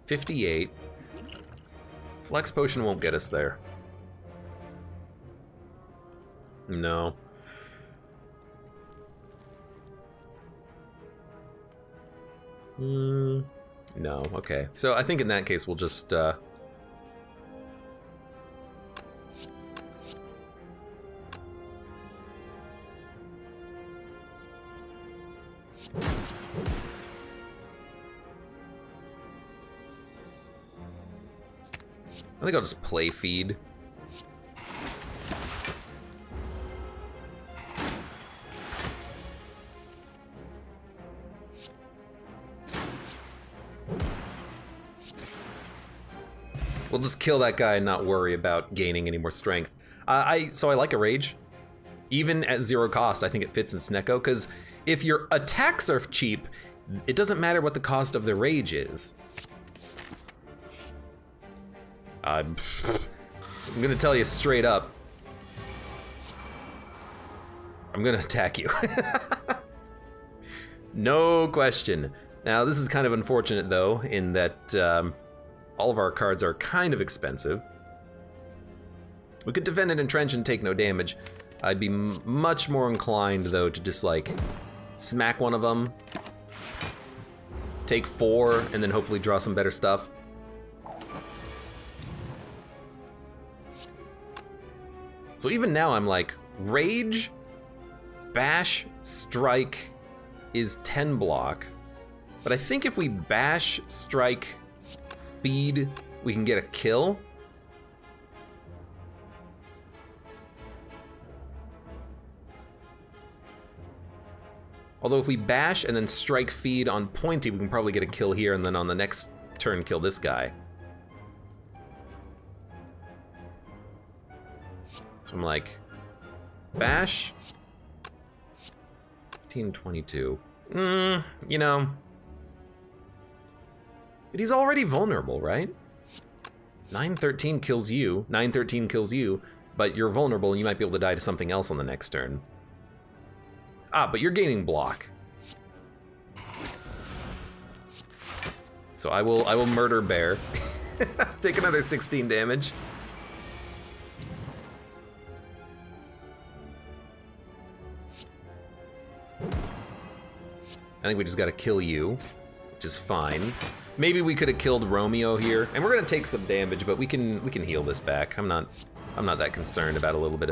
58. Flex Potion won't get us there. No. No, okay. So I think in that case we'll just I think I'll just play feed. We'll just kill that guy and not worry about gaining any more strength. So I like a rage. Even at 0 cost, I think it fits in Snecko, because if your attacks are cheap, it doesn't matter what the cost of the rage is. I'm gonna tell you straight up. I'm gonna attack you. No question. Now, this is kind of unfortunate, though, in that all of our cards are kind of expensive. We could defend and entrench and take no damage. I'd be much more inclined, though, to just, like, smack one of them, take 4, and then hopefully draw some better stuff. So even now, I'm like, Rage, Bash, Strike is 10 block. But I think if we Bash, Strike, Feed, we can get a kill. Although if we Bash and then Strike, Feed on Pointy, we can probably get a kill here, and then on the next turn kill this guy. So I'm like, Bash, 1522. You know. But he's already vulnerable, right? 913 kills you, 913 kills you, but you're vulnerable and you might be able to die to something else on the next turn. Ah, but you're gaining block. So I will murder Bear. Take another 16 damage. think we just gotta kill you, which is fine. Maybe we could have killed Romeo here, and we're gonna take some damage, but we can heal this back. I'm not that concerned about a little bit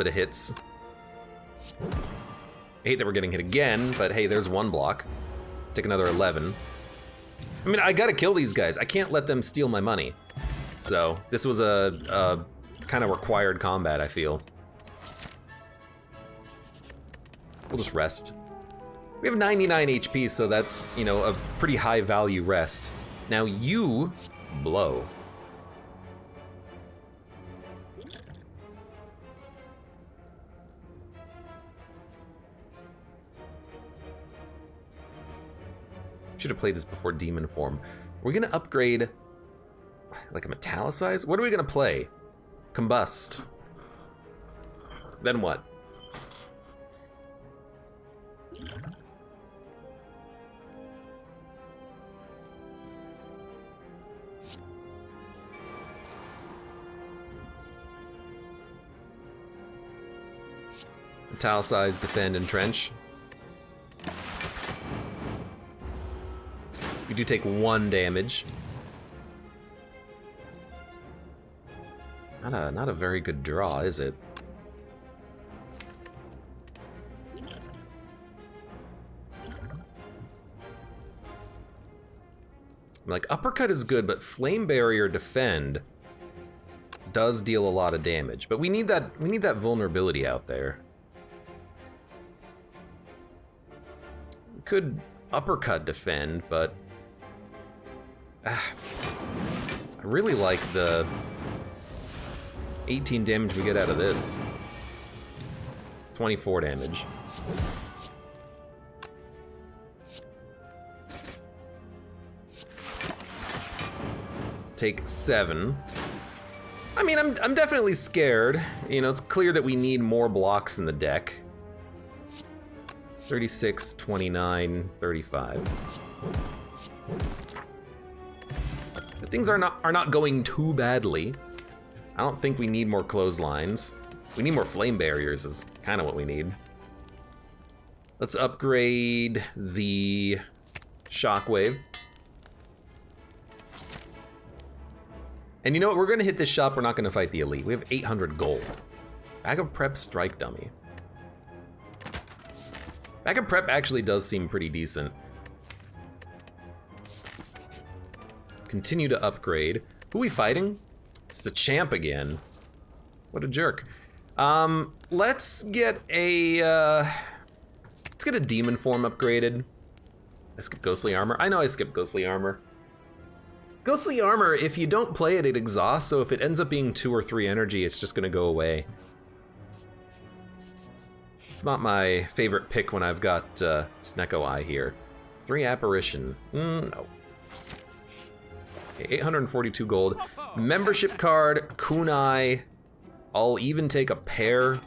of hits. I hate that we're getting hit again, but hey, there's one block. Take another 11. I mean, I gotta kill these guys. I can't let them steal my money. So this was a kind of required combat, I feel. We'll just rest. We have 99 HP, so that's, you know, a pretty high value rest. Now you blow. Should have played this before Demon Form. We're gonna upgrade like a metallicize? What are we gonna play? Combust. Then what? Metallicize, defend, entrench. We do take 1 damage. Not a very good draw, is it? Like, uppercut is good, but flame barrier defend does deal a lot of damage. But we need that vulnerability out there. We could uppercut defend, but I really like the 18 damage we get out of this. 24 damage. Take 7. I mean, I'm definitely scared. You know, it's clear that we need more blocks in the deck. 36, 29, 35. But things are not going too badly. I don't think we need more clotheslines. We need more flame barriers is kind of what we need. Let's upgrade the shockwave. And you know what? We're gonna hit this shop. We're not gonna fight the elite. We have 800 gold. Bag of prep strike dummy. Bag of prep actually does seem pretty decent. Continue to upgrade. Who are we fighting? It's the champ again. What a jerk. Let's get a demon form upgraded. I skipped ghostly armor. I know I skipped ghostly armor. Ghostly armor, if you don't play it, it exhausts, so if it ends up being 2 or 3 energy, it's just gonna go away. It's not my favorite pick when I've got Snecko Eye here. 3 apparition. No. Okay, 842 gold. Membership card, kunai. I'll even take a pair.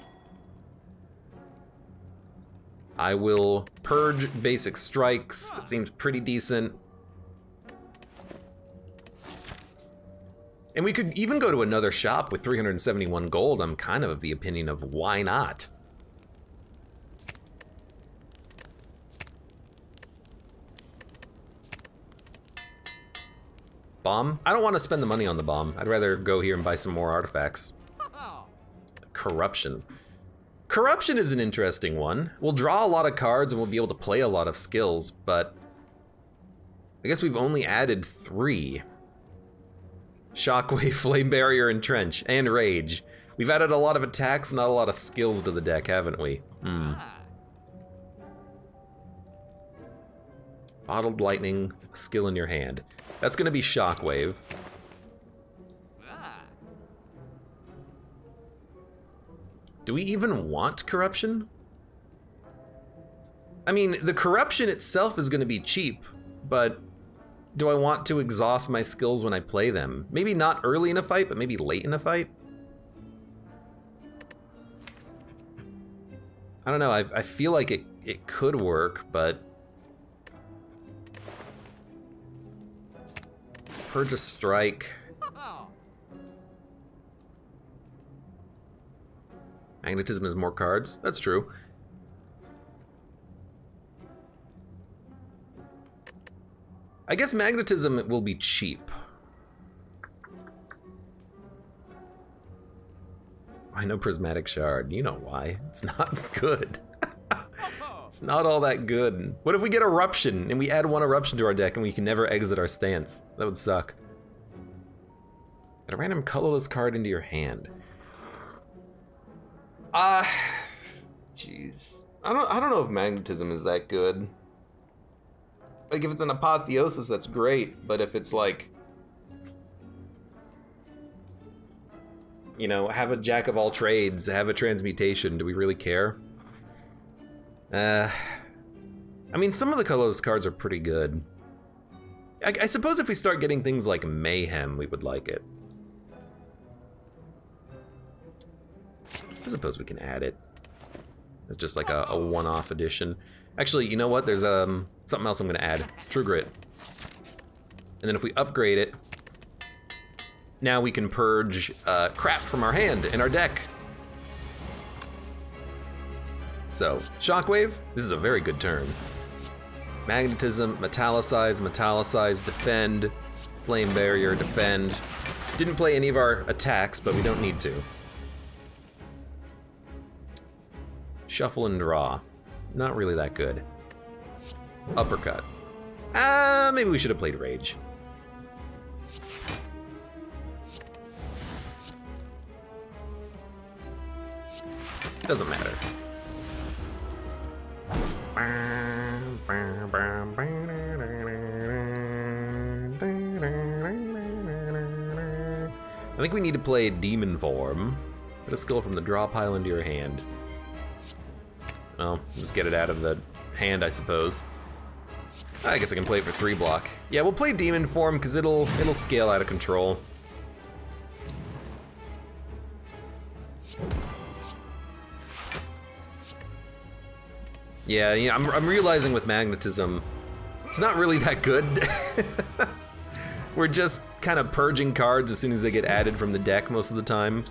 I will purge basic strikes. That seems pretty decent. And we could even go to another shop with 371 gold. I'm kind of the opinion of why not? Bomb? I don't want to spend the money on the bomb. I'd rather go here and buy some more artifacts. Corruption. Corruption is an interesting one. We'll draw a lot of cards and we'll be able to play a lot of skills, but I guess we've only added 3. Shockwave, Flame Barrier, and Trench, and Rage. We've added a lot of attacks, not a lot of skills to the deck, haven't we? Bottled Lightning, skill in your hand. That's gonna be Shockwave. Do we even want Corruption? I mean, the Corruption itself is gonna be cheap, but do I want to exhaust my skills when I play them? Maybe not early in a fight, but maybe late in a fight? I don't know, I feel like it could work, but... Purge a strike. Magnetism has more cards, that's true. I guess magnetism will be cheap. I know prismatic shard. You know why. It's not good. It's not all that good. What if we get eruption and we add 1 eruption to our deck and we can never exit our stance? That would suck. Put a random colorless card into your hand. Jeez. I don't know if magnetism is that good. Like, if it's an apotheosis, that's great, but if it's like, you know, have a jack of all trades, have a transmutation, do we really care? I mean, some of the colorless cards are pretty good. I suppose if we start getting things like Mayhem, we would like it. I suppose we can add it. It's just like a one-off edition. Actually, you know what? There's something else I'm gonna add. True Grit. And then if we upgrade it, now we can purge crap from our hand in our deck. So, Shockwave, this is a very good turn. Magnetism, Metallicize, Defend, Flame Barrier, Defend. Didn't play any of our attacks, but we don't need to. Shuffle and Draw. Not really that good. Uppercut. Maybe we should have played Rage. Doesn't matter. I think we need to play Demon Form. Put a skill from the draw pile into your hand. Well, just get it out of the hand, I suppose. I guess I can play it for 3 block. Yeah, we'll play Demon Form because it'll scale out of control. Yeah, I'm realizing with magnetism, it's not really that good. We're just kind of purging cards as soon as they get added from the deck most of the time.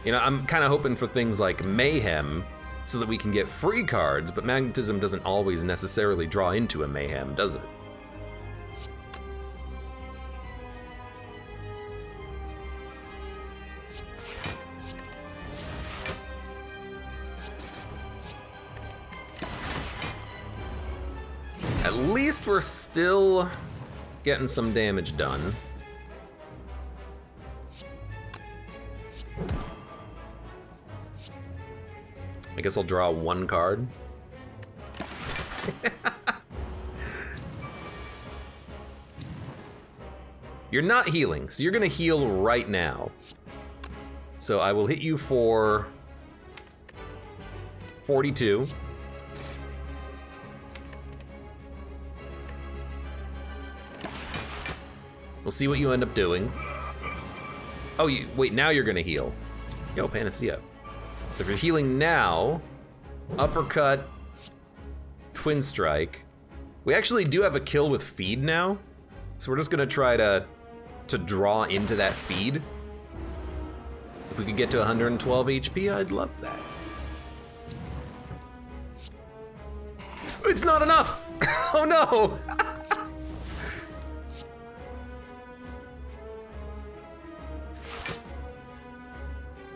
You know, I'm kind of hoping for things like Mayhem so that we can get free cards, but magnetism doesn't always necessarily draw into a Mayhem, does it? At least we're still getting some damage done. I guess I'll draw 1 card. You're not healing, so you're gonna heal right now. So I will hit you for 42. We'll see what you end up doing. Oh, wait, now you're gonna heal. Yo, Panacea. So if you're healing now, uppercut, twin strike. We actually do have a kill with feed now, so we're just gonna try to draw into that feed. If we could get to 112 HP, I'd love that. It's not enough! Oh no!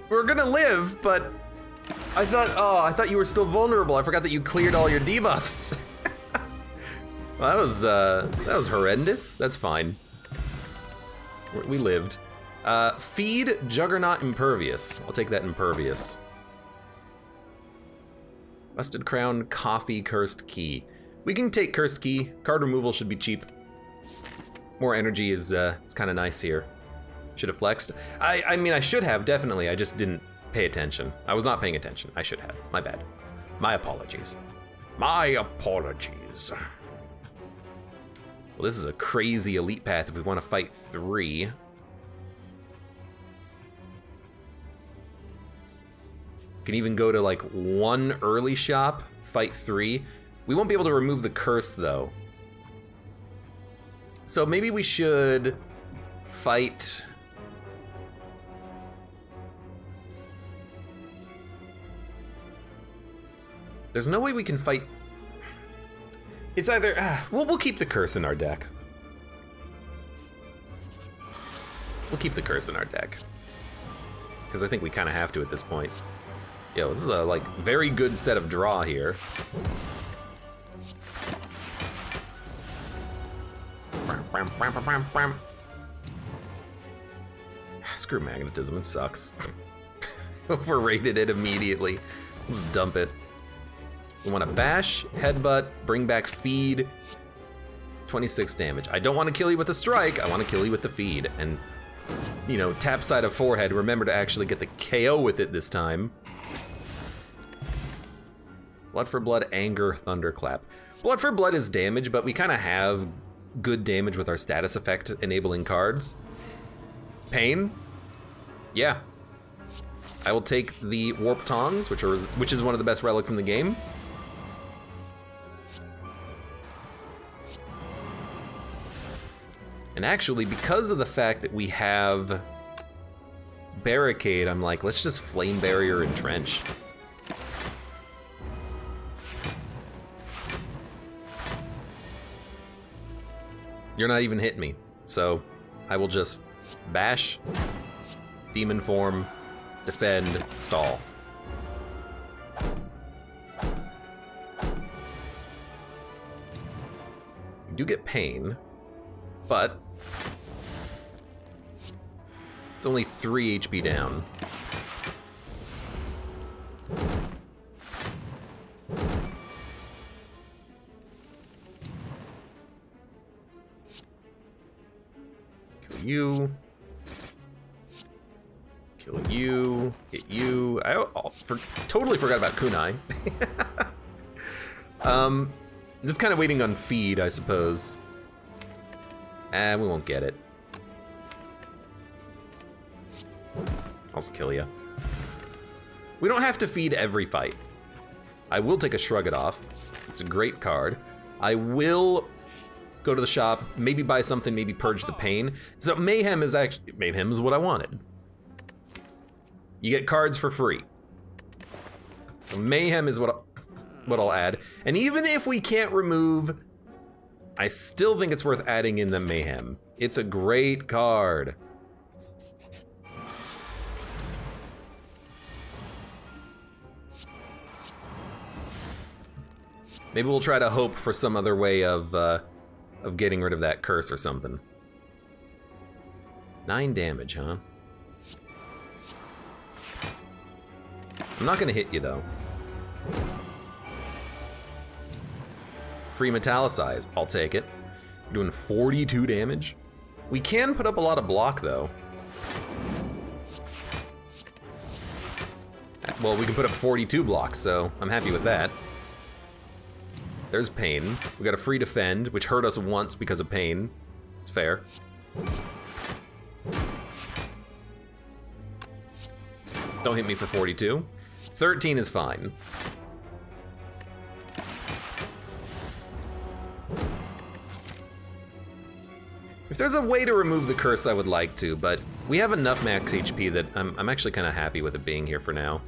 We're gonna live, but I thought you were still vulnerable. I forgot that you cleared all your debuffs. Well, that was horrendous. That's fine. We lived. Feed Juggernaut Impervious. I'll take that Impervious. Rusted Crown, Coffee, Cursed Key. We can take Cursed Key. Card removal should be cheap. More energy is kind of nice here. Should have flexed. I mean, I should have, definitely. I just didn't pay attention. I was not paying attention. I should have. My bad. My apologies. My apologies. Well, this is a crazy elite path if we want to fight 3. Can even go to like 1 early shop, fight 3. We won't be able to remove the curse though. So maybe we should fight... there's no way we can fight. It's either, we'll keep the curse in our deck. We'll keep the curse in our deck. Because I think we kind of have to at this point. Yo, this is a, like, very good set of draw here. Screw magnetism, it sucks. Overrated it immediately. Let's dump it. We want to bash, headbutt, bring back feed. 26 damage. I don't want to kill you with a strike, I want to kill you with the feed. And, you know, tap side of forehead, remember to actually get the KO with it this time. Blood for blood, anger, thunderclap. Blood for blood is damage, but we kind of have good damage with our status effect enabling cards. Pain? Yeah. I will take the warp tongs, which is one of the best relics in the game. And actually, because of the fact that we have barricade, I'm like, let's just flame barrier and trench. You're not even hitting me, so I will just bash, demon form, defend, stall. You do get pain, but it's only 3 HP down. Kill you. Kill you. Hit you. I totally forgot about kunai. Just kind of waiting on feed, I suppose. We won't get it. I'll just kill you. We don't have to feed every fight. I will take a Shrug It Off. It's a great card. I will go to the shop, maybe buy something, maybe purge the pain. So Mayhem is what I wanted. You get cards for free. So Mayhem is what I'll add. And even if we can't remove, I still think it's worth adding in the Mayhem. It's a great card. Maybe we'll try to hope for some other way of getting rid of that curse or something. 9 damage, huh? I'm not gonna hit you though. Free Metallicize, I'll take it. You're doing 42 damage. We can put up a lot of block though. Well, we can put up 42 blocks, so I'm happy with that. There's pain. We got a free defend, which hurt us once because of pain. It's fair. Don't hit me for 42. 13 is fine. If there's a way to remove the curse, I would like to, but we have enough max HP that I'm actually kind of happy with it being here for now.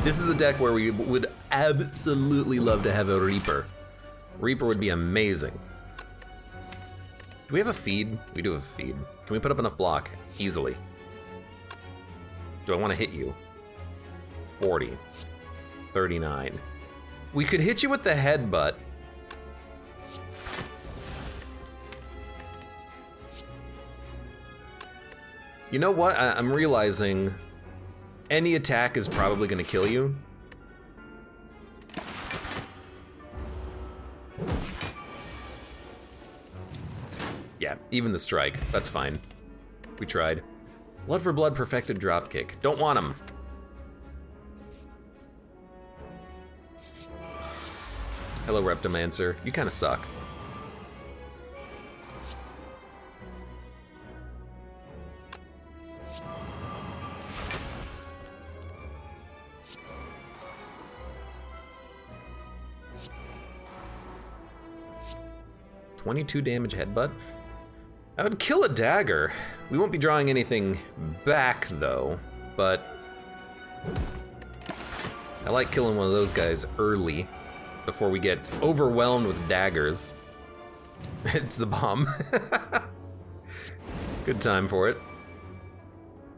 This is a deck where we would absolutely love to have a Reaper. Reaper would be amazing. Do we have a feed? We do have a feed. Can we put up enough block? Easily. Do I want to hit you? 40. 39. We could hit you with the headbutt. You know what? I'm realizing any attack is probably going to kill you. Yeah, even the strike. That's fine. We tried. Blood for blood, perfected dropkick. Don't want him. Hello, Reptomancer. You kind of suck. .22 damage headbutt. I would kill a dagger. We won't be drawing anything back, though, but I like killing one of those guys early before we get overwhelmed with daggers. It's the bomb. Good time for it.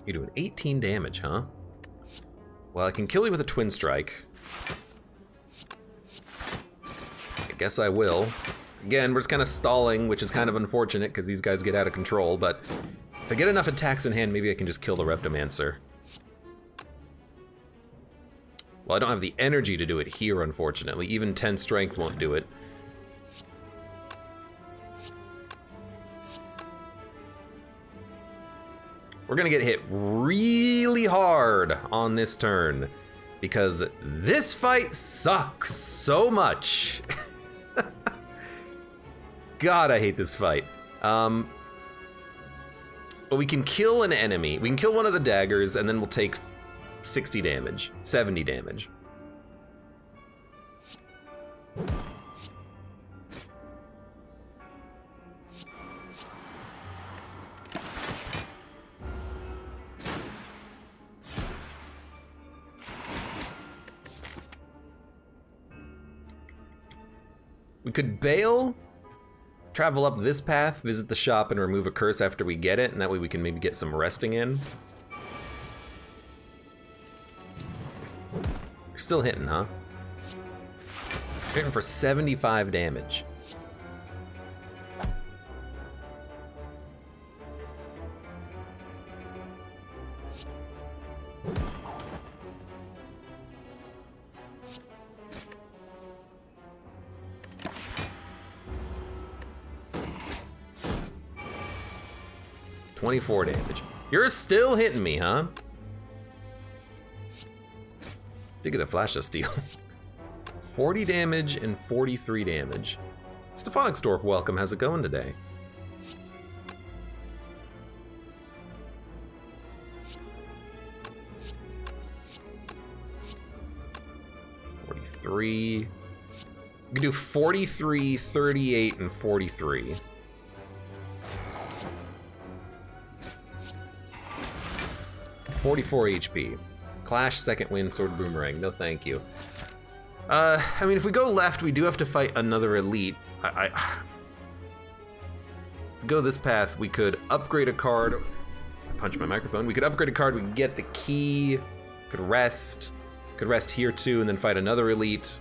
You're doing 18 damage, huh? Well, I can kill you with a twin strike. I guess I will. Again, we're just kind of stalling, which is kind of unfortunate because these guys get out of control, but if I get enough attacks in hand, maybe I can just kill the Reptomancer. Well, I don't have the energy to do it here, unfortunately. Even 10 strength won't do it. We're gonna get hit really hard on this turn because this fight sucks so much. God, I hate this fight. But we can kill an enemy. We can kill one of the daggers, and then we'll take 60 damage, 70 damage. We could bail, travel up this path, visit the shop, and remove a curse after we get it, and that way we can maybe get some resting in. You're still hitting, huh? Hitting for 75 damage. $24 damage. You're still hitting me, huh? Did get a flash of steel. 40 damage and 43 damage. Stefanuxdorf, welcome. How's it going today? We can do 43, 38, and 43. $44 HP. Clash, second wind, sword, boomerang. No thank you. I mean, if we go left, we do have to fight another elite. If we go this path, we could upgrade a card. I punched my microphone. We could upgrade a card, we could get the key, could rest here too, and then fight another elite.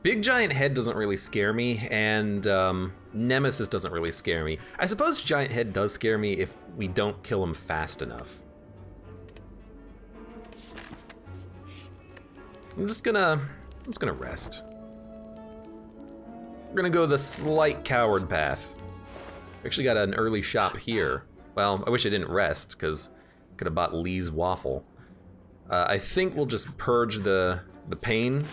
Big Giant Head doesn't really scare me, and Nemesis doesn't really scare me. I suppose Giant Head does scare me if we don't kill him fast enough. I'm just gonna rest. We're gonna go the slight coward path. We actually got an early shop here. Well, I wish I didn't rest, because I could have bought Lee's waffle. I think we'll just purge the pain.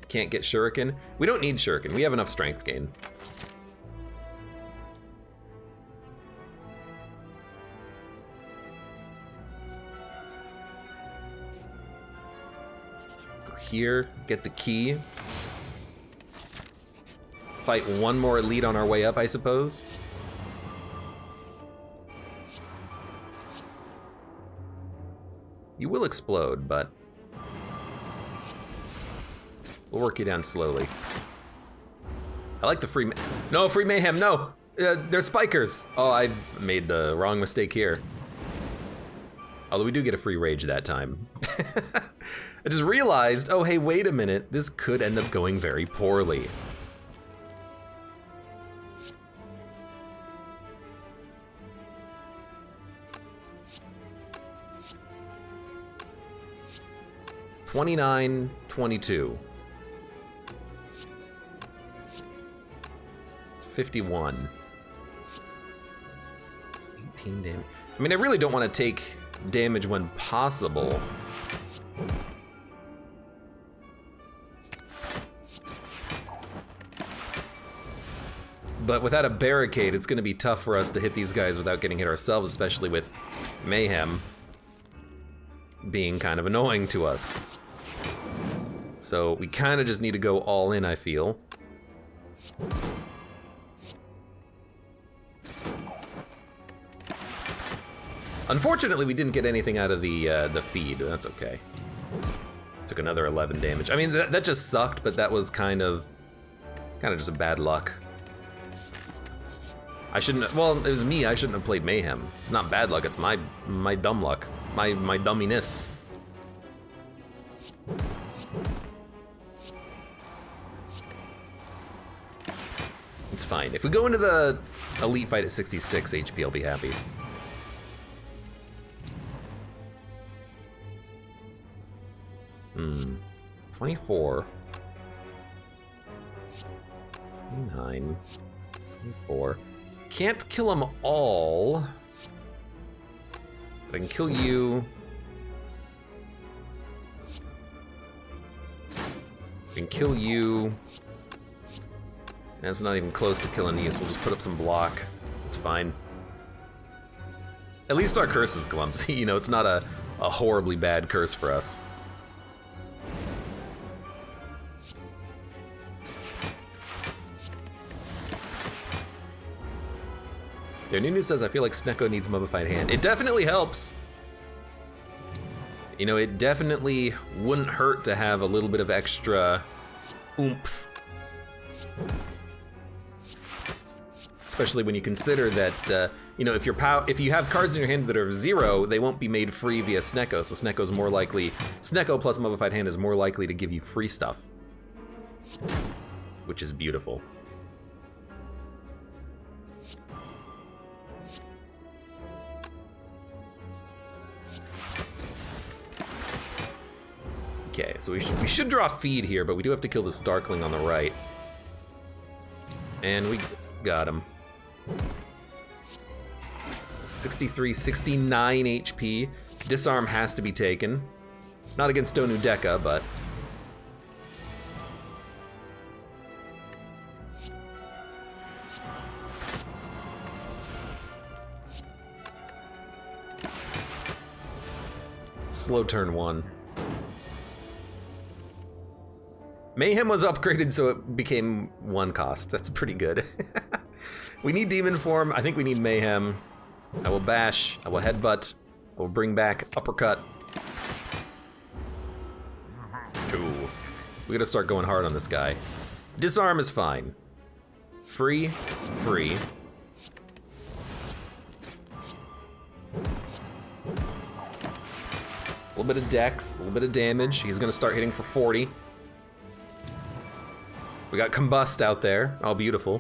Can't get shuriken. We don't need shuriken. We have enough strength gain. Go here, get the key. Fight one more elite on our way up, I suppose. You will explode, but we'll work you down slowly. I like the free no, free mayhem, no! They're spikers! Oh, I made the wrong mistake here. Although we do get a free rage that time. I just realized, oh hey, wait a minute, this could end up going very poorly. $29, $22. 51. 18 damage. I mean, I really don't want to take damage when possible. But without a barricade, it's going to be tough for us to hit these guys without getting hit ourselves, especially with Mayhem. being kind of annoying to us. So we kind of just need to go all in, I feel. Unfortunately, we didn't get anything out of the feed. That's okay. Took another 11 damage. I mean, that just sucked, but that was kind of just a bad luck. I shouldn't have, well, it was me, I shouldn't have played Mayhem. It's not bad luck, it's my dumb luck. My dumminess. It's fine. If we go into the elite fight at 66 HP, I'll be happy. 24. 29. 24. Can't kill them all. But I can kill you. I can kill you. That's not even close to killing you, so we'll just put up some block. It's fine. At least our curse is clumsy, you know, it's not a horribly bad curse for us. Nunu says, I feel like Snecko needs Mummified Hand. It definitely helps. You know, it definitely wouldn't hurt to have a little bit of extra oomph. Especially when you consider that, you know, if you have cards in your hand that are 0, they won't be made free via Snecko, so Snecko's more likely, Snecko plus Mummified Hand is more likely to give you free stuff. Which is beautiful. Okay, so we should draw feed here, but we do have to kill this Darkling on the right. And we got him. 63, 69 HP. Disarm has to be taken. Not against Donu Deka, but... Slow turn 1. Mayhem was upgraded so it became 1 cost. That's pretty good. We need Demon Form. I think we need Mayhem. I will bash. I will headbutt. I will bring back uppercut. 2. We gotta start going hard on this guy. Disarm is fine. Free. Free. A little bit of dex, a little bit of damage. He's gonna start hitting for 40. We got Combust out there. Oh, beautiful.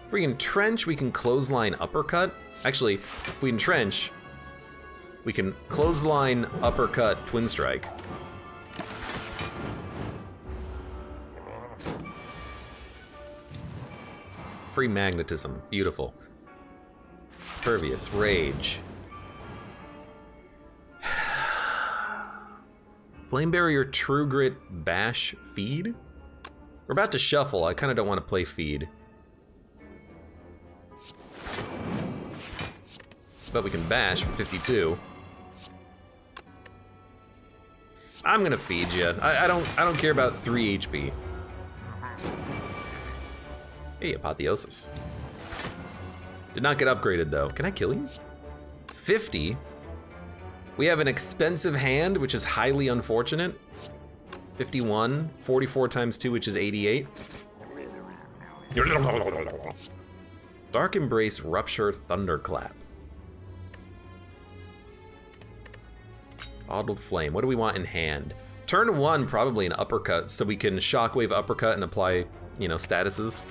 If we entrench, we can clothesline uppercut. Actually, if we entrench, we can clothesline uppercut twin strike. Free magnetism. Beautiful. Pervious. Rage. Flame Barrier, True Grit, Bash, Feed? We're about to shuffle. I kind of don't want to play Feed. But we can Bash for 52. I'm gonna feed you. I don't care about 3 HP. Hey, Apotheosis. Did not get upgraded though. Can I kill you? 50? We have an expensive hand, which is highly unfortunate. 51, 44 times 2, which is 88. Dark Embrace, Rupture, Thunderclap. Bottled Flame, what do we want in hand? Turn 1, probably an uppercut, so we can Shockwave uppercut and apply, you know, statuses.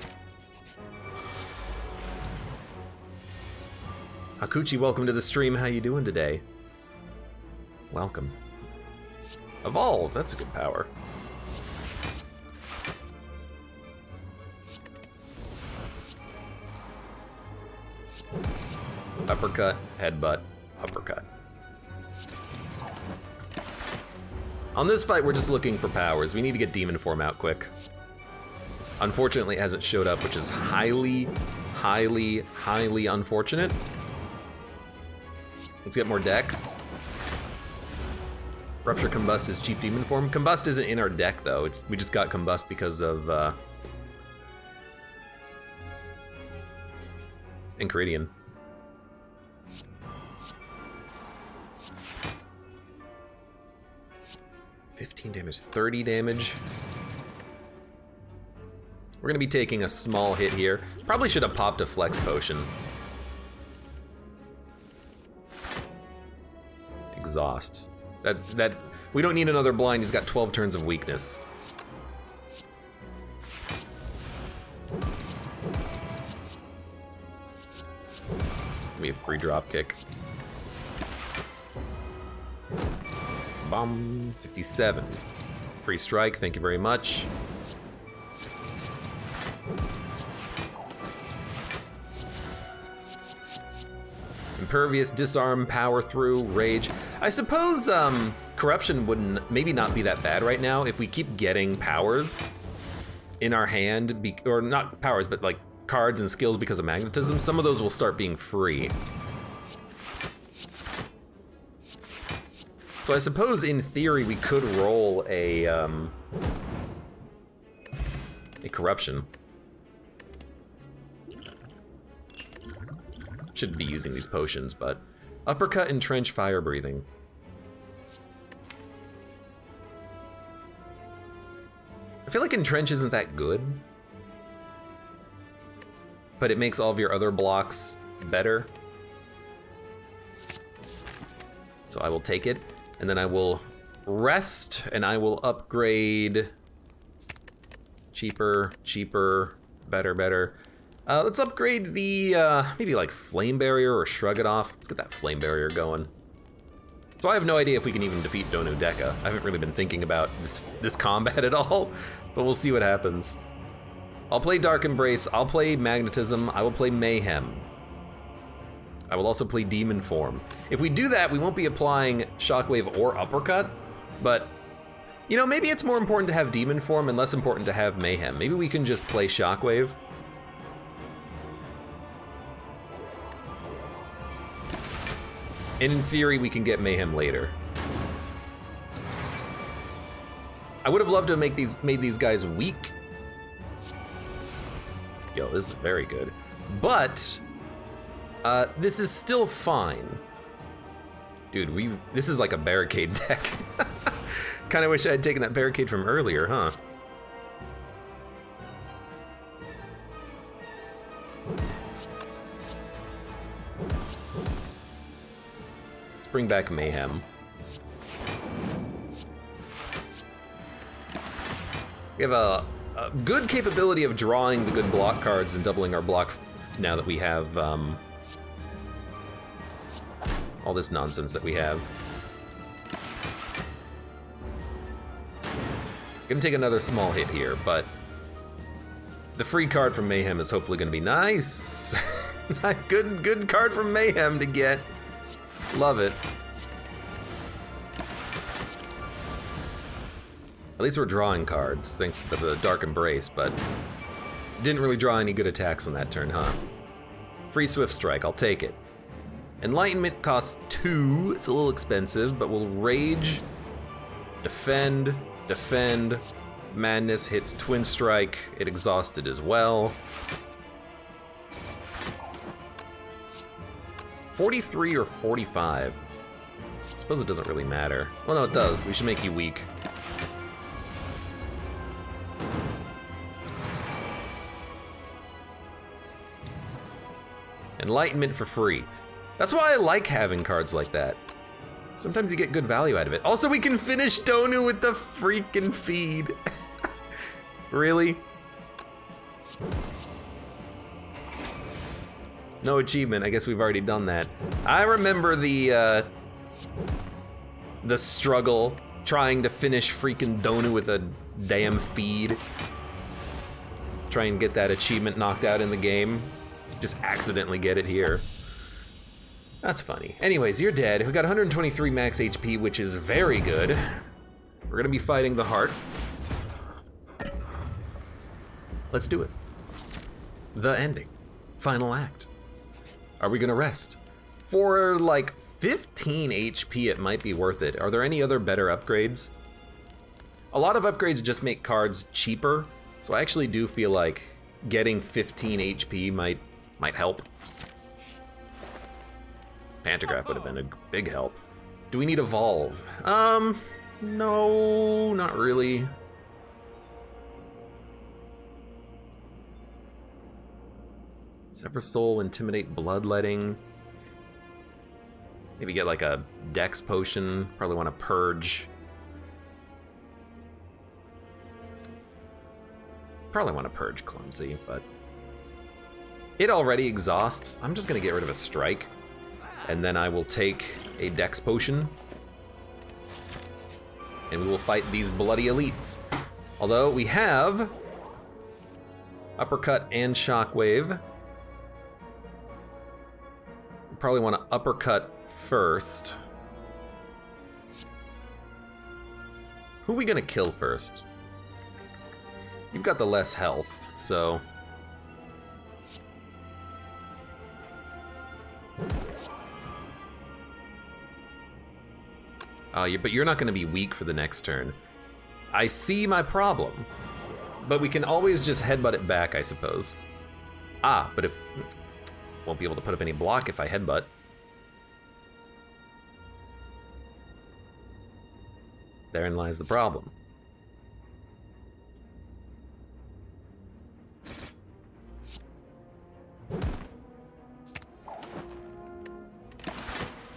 Hakuchi, welcome to the stream. How you doing today? Welcome. Evolve, that's a good power. Uppercut, headbutt, uppercut. On this fight, we're just looking for powers. We need to get Demon Form out quick. Unfortunately, it hasn't showed up, which is highly, highly, highly unfortunate. Let's get more decks. Rupture Combust is cheap demon form. Combust isn't in our deck though. We just got Combust because of Enchiridion. $15 damage, 30 damage. We're gonna be taking a small hit here. Probably should have popped a Flex Potion. Exhaust. That we don't need another blind. He's got 12 turns of weakness. Give me a free drop kick. Bomb 57. Free strike. Thank you very much. Impervious, disarm, power through, rage. I suppose corruption wouldn't maybe not be that bad right now if we keep getting powers in our hand, or not powers, but like cards and skills because of magnetism. Some of those will start being free. So I suppose in theory we could roll a corruption. Shouldn't be using these potions, but uppercut, entrench, fire breathing. I feel like entrench isn't that good, but it makes all of your other blocks better. So I will take it, and then I will rest, and I will upgrade. Cheaper, cheaper, better, better. Let's upgrade the, maybe like Flame Barrier or Shrug It Off. Let's get that Flame Barrier going. So I have no idea if we can even defeat Donu Deka. I haven't really been thinking about this combat at all, but we'll see what happens. I'll play Dark Embrace, I'll play Magnetism, I will play Mayhem. I will also play Demon Form. If we do that, we won't be applying Shockwave or Uppercut, but you know, maybe it's more important to have Demon Form and less important to have Mayhem. Maybe we can just play Shockwave. And in theory, we can get Mayhem later. I would have loved to have made these guys weak. Yo, this is very good. But this is still fine. Dude, this is like a barricade deck. Kinda wish I had taken that barricade from earlier, huh? Bring back Mayhem. We have a good capability of drawing the good block cards and doubling our block now that we have all this nonsense that we have. Gonna take another small hit here, but the free card from Mayhem is hopefully gonna be nice. Good card from Mayhem to get. Love it. At least we're drawing cards, thanks to the Dark Embrace, but didn't really draw any good attacks on that turn, huh? Free Swift Strike, I'll take it. Enlightenment costs 2, it's a little expensive, but we'll Rage, Defend, Defend, Madness hits Twin Strike, it exhausted as well. 43 or 45? I suppose it doesn't really matter. Well, no, it does. We should make you weak. Enlightenment for free. That's why I like having cards like that. Sometimes you get good value out of it. Also, we can finish Donu with the freaking feed. Really? No achievement, I guess we've already done that. I remember the struggle trying to finish freaking Donu with a damn feed. Try and get that achievement knocked out in the game. Just accidentally get it here. That's funny. Anyways, you're dead. We got 123 max HP, which is very good. We're gonna be fighting the heart. Let's do it. The ending. Final act. Are we gonna rest? For like 15 HP, it might be worth it. Are there any other better upgrades? A lot of upgrades just make cards cheaper, so I actually do feel like getting 15 HP might help. Pantograph would have been a big help. Do we need Evolve? No, not really. Sever Soul, Intimidate, Bloodletting. Maybe get like a Dex potion. Probably want to Purge. Probably want to Purge Clumsy, but it already exhausts. I'm just gonna get rid of a Strike, and then I will take a Dex potion, and we will fight these bloody elites. Although we have Uppercut and Shockwave. We probably want to Uppercut first. Who are we gonna kill first? You've got the less health, so... Oh, but you're not going to be weak for the next turn. I see my problem, but we can always just headbutt it back, I suppose. Ah, but if... Won't be able to put up any block if I headbutt. Therein lies the problem.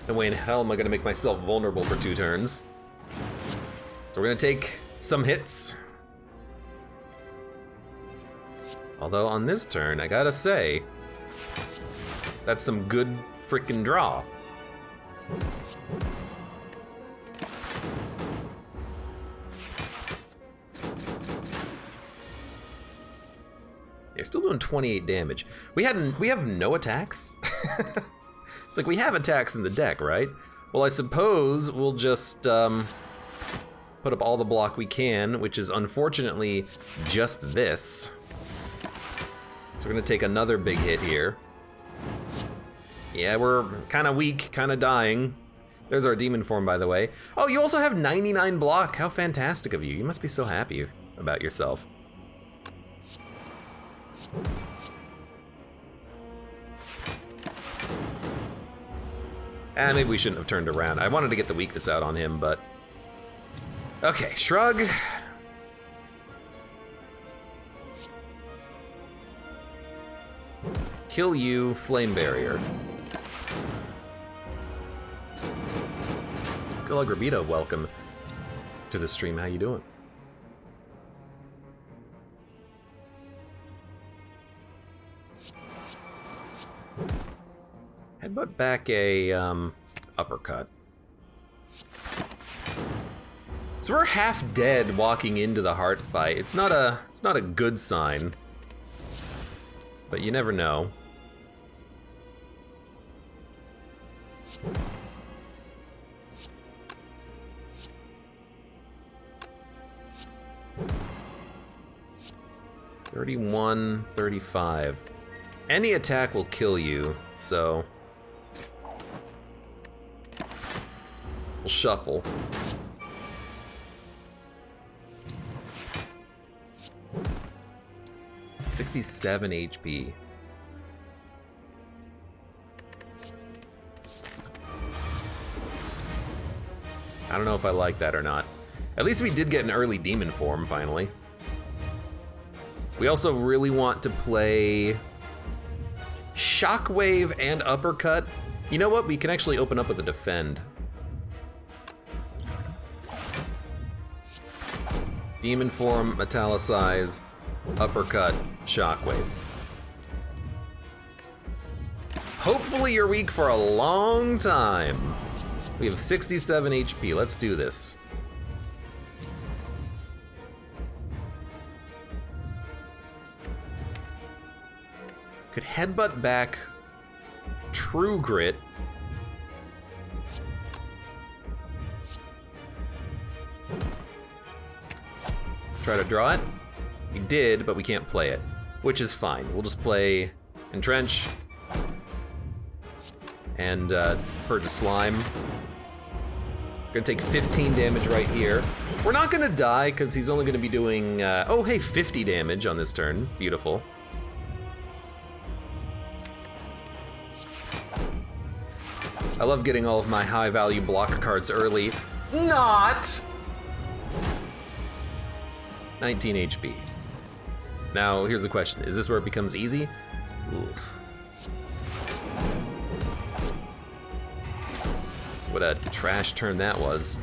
No way in hell am I gonna make myself vulnerable for 2 turns. So we're gonna take some hits. Although on this turn, I gotta say, that's some good frickin' draw. You're still doing 28 damage. We have no attacks? It's like we have attacks in the deck, right? Well, I suppose we'll just put up all the block we can, which is unfortunately just this. So we're gonna take another big hit here. Yeah, we're kind of weak, kind of dying. There's our demon form, by the way. Oh, you also have 99 block. How fantastic of you. You must be so happy about yourself. Maybe we shouldn't have turned around. I wanted to get the weakness out on him, but... Okay, Shrug. Kill you, Flame Barrier. Gulagrabito, welcome to the stream. How you doing? Headbutt back a uppercut. So we're half dead walking into the heart fight. It's not a good sign, but you never know. $31, $35. Any attack will kill you, so we'll shuffle. $67 HP. I don't know if I like that or not. At least we did get an early demon form, finally. We also really want to play Shockwave and Uppercut. You know what? We can actually open up with a Defend. Demon form, Metallicize, Uppercut, Shockwave. Hopefully you're weak for a long time. We have 67 HP. Let's do this. Could headbutt back True Grit. Try to draw it. We did, but we can't play it, which is fine. We'll just play Entrench. And Purge a Slime. Gonna take 15 damage right here. We're not gonna die, because he's only gonna be doing, oh hey, 50 damage on this turn. Beautiful. I love getting all of my high value block cards early. Not! 19 HP. Now, here's the question. Is this where it becomes easy? Oof. What a trash turn that was.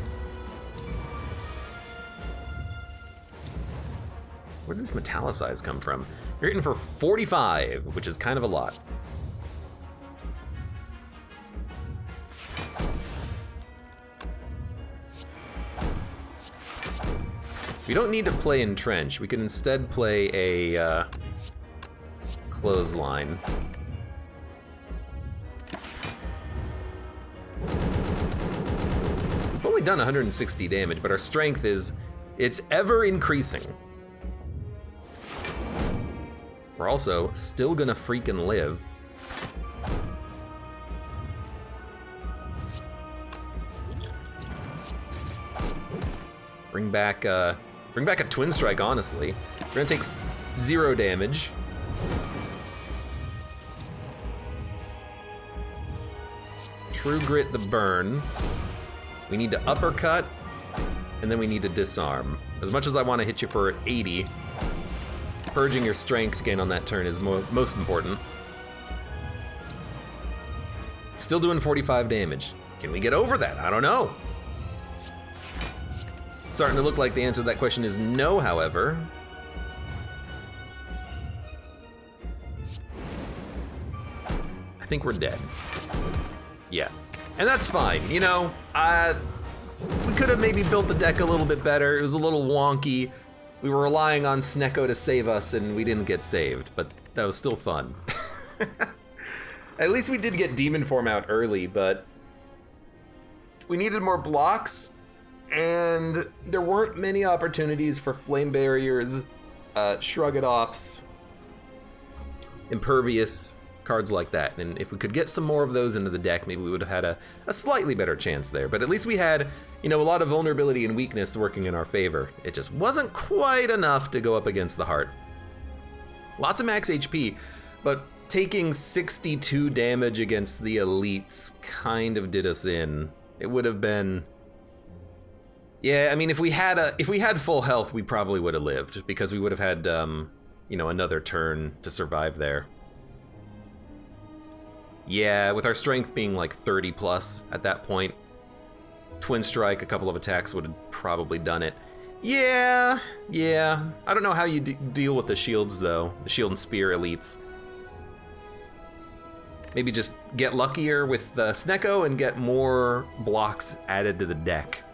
Where did this Metallicize come from? You're hitting for 45, which is kind of a lot. We don't need to play Entrench. We can instead play a Clothesline. We've only done 160 damage, but our strength it's ever increasing. We're also still gonna freaking live. Bring back a Twin Strike, honestly. We're gonna take 0 damage. True Grit the burn. We need to uppercut, and then we need to disarm. As much as I want to hit you for 80, purging your strength gain on that turn is most important. Still doing 45 damage. Can we get over that? I don't know. Starting to look like the answer to that question is no, however. I think we're dead. Yeah. And that's fine, you know, we could have maybe built the deck a little bit better. It was a little wonky. We were relying on Snecko to save us and we didn't get saved, but that was still fun. At least we did get Demon Form out early, but we needed more blocks. And there weren't many opportunities for Flame Barriers, Shrug-it-offs, Impervious, cards like that. And if we could get some more of those into the deck, maybe we would have had a slightly better chance there. But at least we had, you know, a lot of vulnerability and weakness working in our favor. It just wasn't quite enough to go up against the heart. Lots of max HP, but taking 62 damage against the elites kind of did us in. It would have been... Yeah, I mean, if we had full health, we probably would have lived, because we would have had, you know, another turn to survive there. Yeah, with our strength being like 30 plus at that point, Twin Strike, a couple of attacks would have probably done it. Yeah. I don't know how you deal with the shields, though, the Shield and Spear elites. Maybe just get luckier with Snecko and get more blocks added to the deck.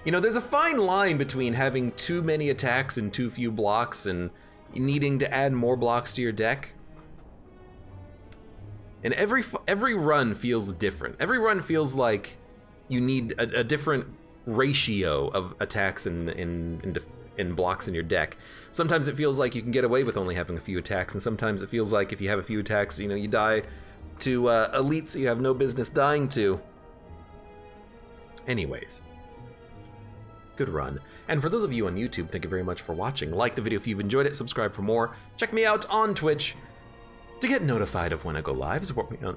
You know, there's a fine line between having too many attacks and too few blocks and needing to add more blocks to your deck. And every run feels different. Every run feels like you need a different ratio of attacks and blocks in your deck. Sometimes it feels like you can get away with only having a few attacks, and sometimes it feels like if you have a few attacks, you know, you die to elites you have no business dying to. Anyways. Good run. And for those of you on YouTube, thank you very much for watching. Like the video if you've enjoyed it, subscribe for more. Check me out on Twitch to get notified of when I go live. Support me on...